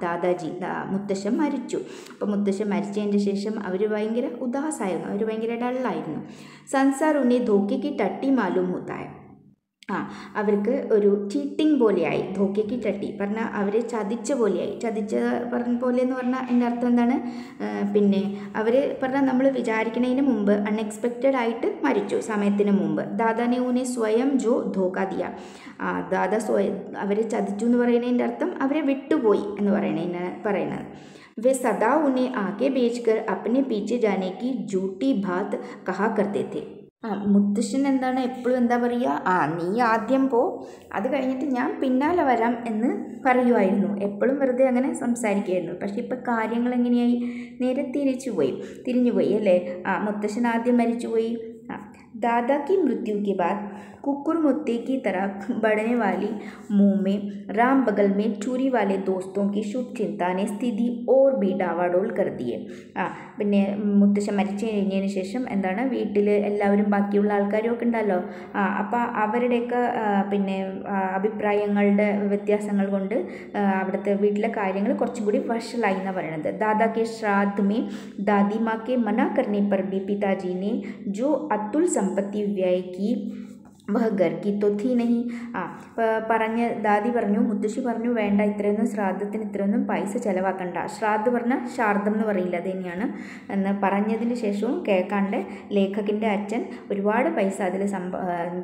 ദാദാജി മുത്തശ്ശൻ മരിച്ചു. അപ്പോൾ മുത്തശ്ശൻ മരിച്ചതിൻ്റെ ശേഷം അവർ ഭയങ്കര ഉദാസായിരുന്നു, അവർ ഭയങ്കര ഡള്ളായിരുന്നു. സൻസാർ ഉന്നെ ധോക്കയ്ക്ക് ടട്ടി മാലൂം ഹോത്തായ, അവർക്ക് ഒരു ചീറ്റിംഗ് പോലെയായി. ധോക്കയ്ക്ക് ടട്ടി പറഞ്ഞാൽ അവർ ചതിച്ച പോലെയായി. ചതിച്ച പറഞ്ഞ പോലെ എന്ന് പറഞ്ഞാൽ എൻ്റെ അർത്ഥം എന്താണ്, പിന്നെ അവർ പറഞ്ഞാൽ നമ്മൾ വിചാരിക്കുന്നതിന് മുമ്പ് അൺഎക്സ്പെക്റ്റഡ് ആയിട്ട് മരിച്ചു സമയത്തിന് മുമ്പ്. ദാദാനെ ഊനെ സ്വയം ജോ ധോക്ക ദിയ, ദാദ സ്വയം അവരെ ചതിച്ചു എന്ന് പറയുന്നതിൻ്റെ അർത്ഥം അവരെ വിട്ടുപോയി എന്ന് പറയുന്നത്. वे सदा उन्हें आगे बेचकर अपने पीछे जाने की झूठी बात कहा करते थे. മുത്തശ്ശൻ എന്താണ് എപ്പോഴും എന്താ പറയുക, നീ ആദ്യം പോ, അത് കഴിഞ്ഞിട്ട് ഞാൻ പിന്നാലെ വരാം എന്ന് പറയുമായിരുന്നു. എപ്പോഴും വെറുതെ അങ്ങനെ സംസാരിക്കുമായിരുന്നു. പക്ഷേ ഇപ്പം കാര്യങ്ങൾ എങ്ങനെയായി, നേരെ തിരിഞ്ഞുപോയി അല്ലേ. മുത്തശ്ശൻ ആദ്യം മരിച്ചുപോയി. दादा की मृत्यु के बाद कुकुर मुत्ते की तरह बढ़ने वाली मुंह में राम बगल में चूरी वाले दोस्तों की शुभ चिंता ने स्थिति और भी डावाडोल कर दिए. പിന്നെ മുത്തശ്ശൻ മരിച്ചു കഴിഞ്ഞതിന് ശേഷം എന്താണ് വീട്ടിൽ എല്ലാവരും ബാക്കിയുള്ള ആൾക്കാരൊക്കെ ഉണ്ടല്ലോ, അപ്പോൾ അവരുടെയൊക്കെ പിന്നെ അഭിപ്രായങ്ങളുടെ വ്യത്യാസങ്ങൾ കൊണ്ട് അവിടുത്തെ വീട്ടിലെ കാര്യങ്ങൾ കുറച്ചും കൂടി വഷളായി എന്നാണ് പറയുന്നത്. ദാദാ കെ ശ്രാദ്ധ में दादी माँ के मना करने पर भी पिताजी ने जो अतुल संपत्ति व्यय की വഹ ഗർ കി തോ ഥി നഹി. പറഞ്ഞ് ദാദി പറഞ്ഞു, മുത്തശ്ശി പറഞ്ഞു, വേണ്ട, ഇത്രയൊന്നും ശ്രാദ്ധത്തിന് ഇത്രയൊന്നും പൈസ ചിലവാക്കണ്ട. ശ്രാദ്ധ പറഞ്ഞാൽ ശാർദ്ധം എന്ന് പറയില്ല, അത് തന്നെയാണ് എന്ന് പറഞ്ഞതിന് ശേഷവും കേൾക്കാണ്ട് ലേഖകൻ്റെ അച്ഛൻ ഒരുപാട് പൈസ അതിൽ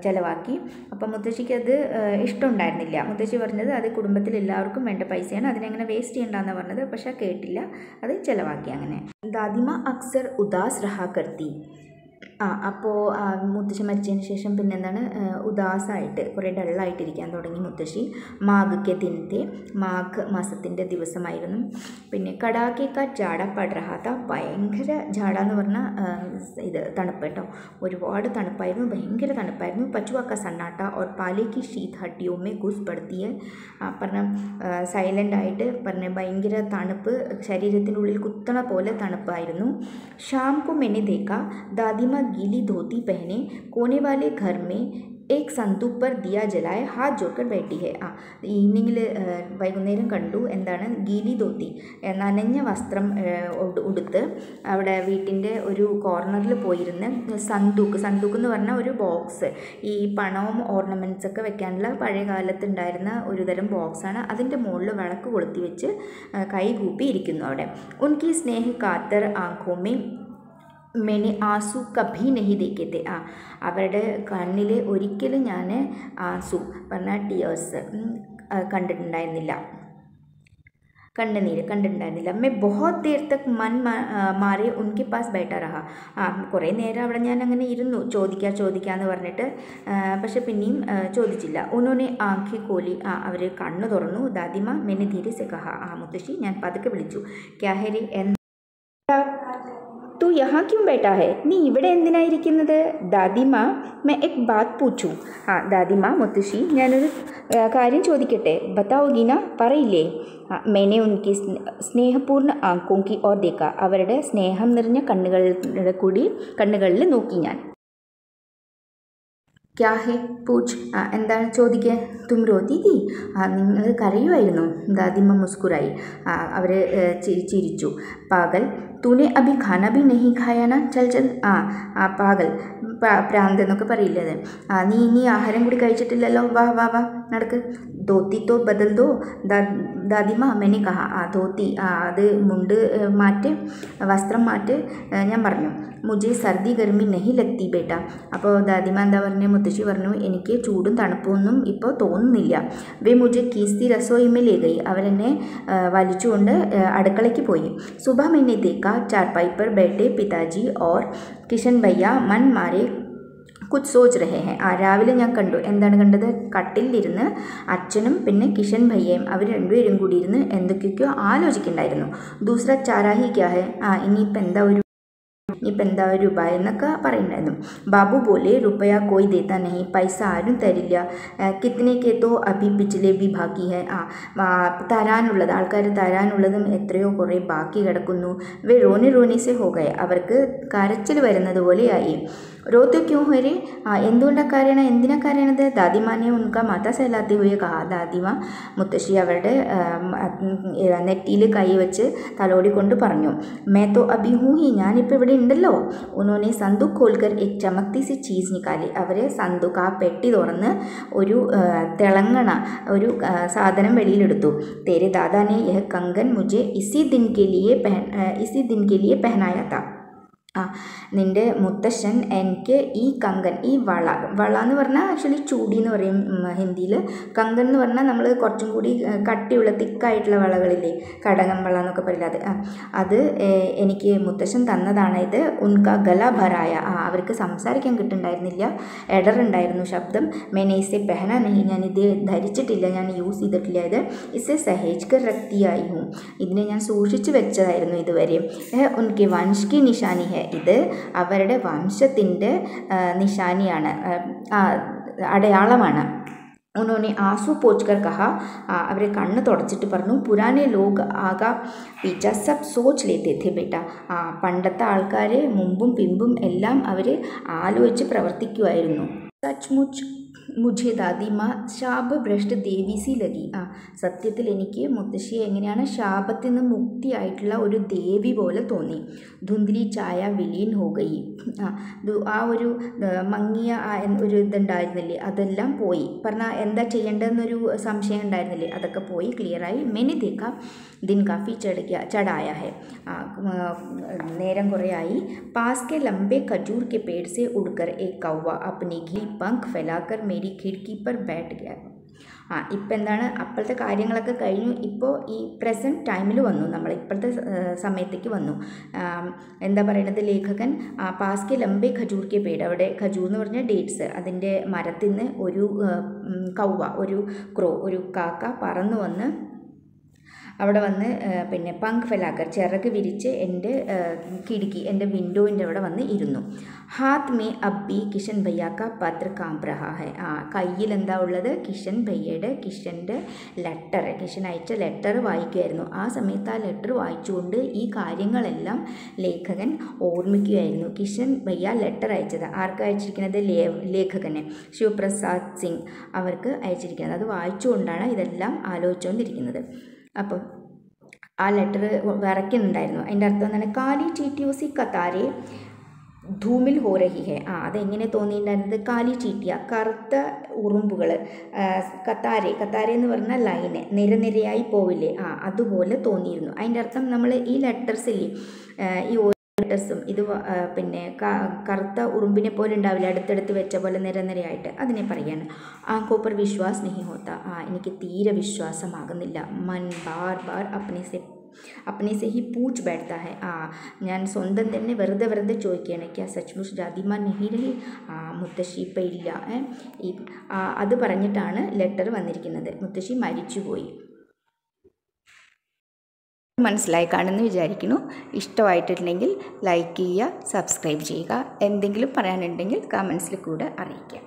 ചിലവാക്കി. അപ്പം മുത്തശ്ശിക്ക് അത് ഇഷ്ടമുണ്ടായിരുന്നില്ല. മുത്തശ്ശി പറഞ്ഞത് അത് കുടുംബത്തിൽ എല്ലാവർക്കും വേണ്ട പൈസയാണ്, അതിനെങ്ങനെ വേസ്റ്റ് ചെയ്യണ്ടെന്നാണ് പറഞ്ഞത്. പക്ഷേ കേട്ടില്ല, അത് ചിലവാക്കി. അങ്ങനെ ദാദിമ അക്സർ ഉദാസ് രഹാ കർത്തി. അപ്പോൾ മുത്തശ്ശി മരിച്ചതിന് ശേഷം പിന്നെ എന്താണ്, ഉദാസായിട്ട് കുറേ ഡള്ളായിട്ടിരിക്കാൻ തുടങ്ങി മുത്തശ്ശി. മാഘ് കെ ദിനത്തെ, മാഘ് മാസത്തിൻ്റെ ദിവസമായിരുന്നു. പിന്നെ കടാക്കേക്ക ജാട പടറഹാത്ത, ഭയങ്കര ജാട എന്ന് പറഞ്ഞാൽ ഇത് തണുപ്പ് കേട്ടോ, ഒരുപാട് തണുപ്പായിരുന്നു, ഭയങ്കര തണുപ്പായിരുന്നു. പച്ചുവാക്ക സണ്ണാട്ട ഓർ പാലേക്ക് ഷീത് ഹട്ടിയോമേ ഗുസ് പടുത്തിയെ പറഞ്ഞ സൈലൻ്റായിട്ട് പറഞ്ഞ ഭയങ്കര തണുപ്പ്, ശരീരത്തിനുള്ളിൽ കുത്തണ പോലെ തണുപ്പായിരുന്നു. ഷാം കോ മെന്നെ ദേക്ക दादीमा गीली धोती पहने कोने वाले घर में एक संदूक पर दिया जलाए हाथ जोड़कर बैठी है. ഈവനിങ്ങിൽ വൈകുന്നേരം കണ്ടു എന്താണ്, ഗീലി ധോത്തി, നനഞ്ഞ വസ്ത്രം ഉടുത്ത് അവിടെ വീട്ടിൻ്റെ ഒരു കോർണറിൽ പോയിരുന്ന് സന്തൂക്ക് എന്ന് പറഞ്ഞാൽ ഒരു ബോക്സ്, ഈ പണവും ഓർണമെൻറ്റ്സ് ഒക്കെ വെക്കാനുള്ള പഴയ കാലത്ത് ഉണ്ടായിരുന്ന ഒരു തരം ബോക്സാണ്. അതിൻ്റെ മുകളിൽ വിളക്ക് കൊളുത്തി വെച്ച് കൈ കൂപ്പി ഇരിക്കുന്നു അവിടെ. ഉൻകി സ്നേഹ കാത്തർ ആംഖോമേ മെനെ ആസു കഭി നഹി ദേखे थे. അവരുടെ കണ്ണിൽ ഒരിക്കലും ഞാൻ ആസു പറഞ്ഞാൽ ടിയേഴ്സ് കണ്ടിട്ടുണ്ടായിരുന്നില്ല, കണ്ണുനീര് കണ്ടിട്ടുണ്ടായിരുന്നില്ല. मैं बहुत देर तक मन मारे उनके पास बैठा रहा. കുറേ നേരം അവിടെ ഞാൻ അങ്ങനെ ഇരുന്നു, ചോദിക്കാമെന്ന് പറഞ്ഞിട്ട്. പക്ഷെ പിന്നെയും ചോദിച്ചില്ല. ഉന്നോനെ ആഖി കോലി, അവർ കണ്ണ് തുറന്നു. ദാദിമ മെനെ ധീരെ സെ കഹ, മുത്തശ്ശി ഞാൻ പതുക്കെ വിളിച്ചു. ക്യാ ഹേ രേ, എന്താ तू यहाँ क्यों बैठा है, നീ ഇവിടെ എന്തിനായിരിക്കുന്നത്? ദാദിമ मैं एक बात पूछूं. ദാദിമ, മുത്തശ്ശി, ഞാനൊരു കാര്യം ചോദിക്കട്ടെ? ബതാओगी ना, പറയില്ലേ? मैंने उनकी സ്നേഹപൂർണ്ണ ആംഖോं की ओर देखा. അവരുടെ സ്നേഹം നിറഞ്ഞ കണ്ണുകളിൽ നോക്കി ഞാൻ. ക്യാ ഹേ പൂച്ച്, എന്താണ് ചോദിക്കുക? തും രോത്തി തീ, നിങ്ങൾ കരയുമായിരുന്നു? ദാദിമ മുസ്കുരായി, അവർ ചിരിച്ചു. പാഗൽ തൂനെ അഭി ഖാന ഭി നഹി ഖായാന, ചൽ പാഗൽ, പ്രാന്ത് എന്നൊക്കെ പറയില്ലേ, നീ ഇനി ആഹാരം കൂടി കഴിച്ചിട്ടില്ലല്ലോ, വാ നടക്ക്. ധോത്തി തോ ബദൽ ദോ ദാദിമ മെനെ കഹ. ധോത്തി, അത് മുണ്ട് മാറ്റ്, വസ്ത്രം മാറ്റ്, ഞാൻ പറഞ്ഞു. മുझे സർദി ഗർമി നഹി ലഗ്തി ബേട്ട. അപ്പോൾ ദാദിമ എന്താ പറഞ്ഞു? മുത്തശ്ശി പറഞ്ഞു, എനിക്ക് ചൂടും തണുപ്പൊന്നും ഇപ്പോൾ തോന്നുന്നില്ല. വേ മുझे കീസ്തി രസോയിമേ ലേ ഗയി, അവരെന്നെ വലിച്ചുകൊണ്ട് അടുക്കളയ്ക്ക് പോയി. സുബഹ मैंने देखा चारपाई पर बैठे पिताजी और किशन भैया मन मारे കുച്ച് സോച്ച് രഹേ ഹെ. രാവിലെ ഞാൻ കണ്ടു, എന്താണ് കണ്ടത്? കട്ടിലിരുന്ന് അച്ഛനും പിന്നെ കിഷൻ ഭയ്യയും അവർ രണ്ടുപേരും കൂടി ഇരുന്ന് എന്തൊക്കെയൊക്കെയോ ആലോചിക്കുന്നുണ്ടായിരുന്നു. ദൂസറ ചാരാഹി ക്യാ ഹെ, ഇനിയിപ്പോൾ എന്താ ഒരു ഉപായം എന്നൊക്കെ പറയുന്നുണ്ടായിരുന്നു. ബാബു ബോലെ റുപ്പയ കോയി ദേത്താ നഹി, പൈസ ആരും തരില്ല. കിത്തനേക്ക് തോ അഭി പിച്ചിലെ ബി ബാക്കി ഹെ, തരാനുള്ളത്, ആൾക്കാർ തരാനുള്ളതും എത്രയോ കുറേ ബാക്കി കിടക്കുന്നു. വേ റോനെ സെ ഹോ ഗയെ, അവർക്ക് കരച്ചിൽ വരുന്നത് പോലെയായി. റോത്തോ ക്യോं ഹോ രേ, എന്തിനാ കരയണത്? ദാദിമാനെ ഉൻക മാതാ സെഹലാത്തെ ഹുയെ കഹാ. ദാദിമ, മുത്തശ്ശി അവരുടെ നെറ്റിയിൽ കൈ വെച്ച് തലോടിക്കൊണ്ട് പറഞ്ഞു. മേ തോ അഭി ഹൂ ഹി, ഞാനിപ്പോൾ ഇവിടെ ഉണ്ടല്ലോ. ഉന്നോനെ സന്ദൂക്ക് ഖോൽക്കർ എക് ചമക്തി സി ചീസ് നിക്കാലി, അവർ സന്ദൂക്ക്, ആ പെട്ടി തുറന്ന് ഒരു തിളങ്ങണ ഒരു സാധനം വെളിയിലെടുത്തു. തേരെ ദാദാനെ യഹ് കങ്കൻ മുझे ഇസി ദിൻ കെ ലിയെ പെഹനായ താ. നിൻ്റെ മുത്തശ്ശൻ എനിക്ക് ഈ കങ്കൻ, ഈ വള എന്ന് പറഞ്ഞാൽ ആക്ച്വലി ചൂടി എന്ന് പറയും ഹിന്ദിയിൽ. കങ്കൻ എന്ന് പറഞ്ഞാൽ നമ്മൾ കുറച്ചും കൂടി കട്ടിയുള്ള തിക്കായിട്ടുള്ള വളകളില്ലേ, കടകം വള എന്നൊക്കെ പറയില്ല, അത് എനിക്ക് മുത്തശ്ശൻ തന്നതാണ്. ഇത് ഉൻക ഗല ഭരായ, അവർക്ക് സംസാരിക്കാൻ കിട്ടുന്നുണ്ടായിരുന്നില്ല, എടറുണ്ടായിരുന്നു ശബ്ദം. മെനേസെ പെഹന നഹി, ഞാനിത് ധരിച്ചിട്ടില്ല, ഞാൻ യൂസ് ചെയ്തിട്ടില്ല. ഇത് ഇസെ സഹേജ് കർ രക്തിയായി ഹും, ഇതിനെ ഞാൻ സൂക്ഷിച്ചു വെച്ചതായിരുന്നു ഇതുവരെ. ഉൻകെ വംശ് കി നിശാനി ഹെ, ഇത് അവരുടെ വംശത്തിൻ്റെ നിശാനിയാണ്, അടയാളമാണ്. ഉന്നോനെ ആസു പോച്ച്കർ കഹ, അവരെ കണ്ണ് തുടച്ചിട്ട് പറഞ്ഞു. പുരാനെ ലോഗ് ആകാ പീച്ച സബ് സോച്ച് ലേത്തെ थे ബേട്ട, പണ്ടത്തെ ആൾക്കാർ മുമ്പും പിമ്പും എല്ലാം അവർ ആലോചിച്ച് പ്രവർത്തിക്കുമായിരുന്നു. സച്ച്മുച്ച് മുझെ ദാദിമാ ശാപ ഭ്രഷ്ട് ദേവി സി ലഗി. സത്യത്തിൽ എനിക്ക് മുത്തശ്ശിയെ എങ്ങനെയാണ് ശാപത്തിൽ നിന്ന് മുക്തിയായിട്ടുള്ള ഒരു ദേവി പോലെ തോന്നി. ധുന്ദലി ചായ വിലീൻ ഹോ ഗയി. ആ ഒരു മങ്ങിയ ഒരു ഇതുണ്ടായിരുന്നില്ലേ, അതെല്ലാം പോയി. പറഞ്ഞാൽ എന്താ ചെയ്യേണ്ടതെന്നൊരു സംശയം ഉണ്ടായിരുന്നില്ലേ, അതൊക്കെ പോയി ക്ലിയറായി. മെനി ദേഖ ദിൻ കാഫി ചടായ ഹെ. നേരം കുറേ ആയി. പാസ് കെ ലംബെ खजूर के पेड़ से उड़कर एक कौवा अपने घी पंख फैलाकर मेरी खिड़की पर बैठ गया. ഇപ്പം എന്താണ്, അപ്പോഴത്തെ കാര്യങ്ങളൊക്കെ കഴിഞ്ഞു. ഇപ്പോൾ ഈ പ്രസൻറ്റ് ടൈമിൽ വന്നു, നമ്മൾ ഇപ്പോഴത്തെ സമയത്തേക്ക് വന്നു. എന്താ പറയുന്നത്, ലേഖകൻ പാസ്കെ ലംബെ ഖജൂർ കെ പേട്, അവിടെ ഖജൂർ എന്ന് പറഞ്ഞാൽ ഡേറ്റ്സ്, അതിൻ്റെ മരത്തിൽ നിന്ന് ഒരു കൗവ, ഒരു ക്രോ, ഒരു കാക്ക പറന്നു വന്ന് അവിടെ വന്ന് പിന്നെ പങ്ക് ഫെലാക്കർ, ചിറക് വിരിച്ച് എൻ്റെ കിടക്കി, എൻ്റെ വിൻഡോയിൻ്റെ അവിടെ വന്ന് ഇരുന്നു. ഹാത്ത് മേ അബ്ബി കിഷൻ ഭയ്യാക്ക പത്ര കാംപ് രഹാ ഹെ. കയ്യിൽ എന്താ ഉള്ളത്, കിഷൻ്റെ ലെറ്റർ, കിഷൻ അയച്ച ലെറ്റർ വായിക്കുമായിരുന്നു. ആ സമയത്ത് ആ ലെറ്റർ വായിച്ചുകൊണ്ട് ഈ കാര്യങ്ങളെല്ലാം ലേഖകൻ ഓർമ്മിക്കുകയായിരുന്നു. കിഷൻ ഭയ്യ ലെറ്റർ അയച്ചത് ആർക്ക് അയച്ചിരിക്കുന്നത്, ലേഖകനെ, ശിവപ്രസാദ് സിംഗ് അവർക്ക് അയച്ചിരിക്കുന്നത്. അത് വായിച്ചുകൊണ്ടാണ് ഇതെല്ലാം ആലോചിച്ചുകൊണ്ടിരിക്കുന്നത്. അപ്പം ആ ലെറ്റർ വരയ്ക്കുന്നുണ്ടായിരുന്നു. അതിൻ്റെ അർത്ഥം എന്താണ്, കാലി ചീറ്റിയോസി കത്താരെ ധൂമിൽ ഹോ രഹി ഹെ. അതെങ്ങനെ തോന്നിയിട്ടുണ്ടായിരുന്നത്, കാലി ചീറ്റിയ, കറുത്ത ഉറുമ്പുകൾ, കത്താരെ എന്ന് പറഞ്ഞാൽ ലൈന്, നിരനിരയായി പോവില്ലേ, അതുപോലെ തോന്നിയിരുന്നു. അതിൻ്റെ അർത്ഥം നമ്മൾ ഈ ലെറ്റേഴ്സില്ലേ, ഈ ലെറ്റേഴ്സും ഇത് പിന്നെ കറുത്ത ഉറുമ്പിനെ പോലെ ഉണ്ടാവില്ല, അടുത്തടുത്ത് വെച്ച പോലെ നിരനിരയായിട്ട്, അതിനെ പറയാണ്. ആങ്കോപ്പർ വിശ്വാസ് നെഹി ഹോത്ത. എനിക്ക് തീരെ വിശ്വാസമാകുന്നില്ല. മൻ ബാർ ബാർ अपने से ही पूछ बैठता है. ഞാൻ സ്വന്തം തന്നെ വെറുതെ ചോദിക്കുകയാണ്, ക്യാ സച്മുച്ച് ദാദിമാ നഹി രഹി, മുത്തശ്ശി ഇപ്പം ഇല്ല. അത് പറഞ്ഞിട്ടാണ് ലെറ്റർ വന്നിരിക്കുന്നത്, മുത്തശ്ശി മരിച്ചുപോയി. മനസ്സിലായി കാണുമെന്ന് വിചാരിക്കുന്നു. ഇഷ്ടമായിട്ടുണ്ടെങ്കിൽ ലൈക്ക് ചെയ്യുക, സബ്സ്ക്രൈബ് ചെയ്യുക. എന്തെങ്കിലും പറയാനുണ്ടെങ്കിൽ കമൻസിൽ കൂടെ അറിയിക്കുക.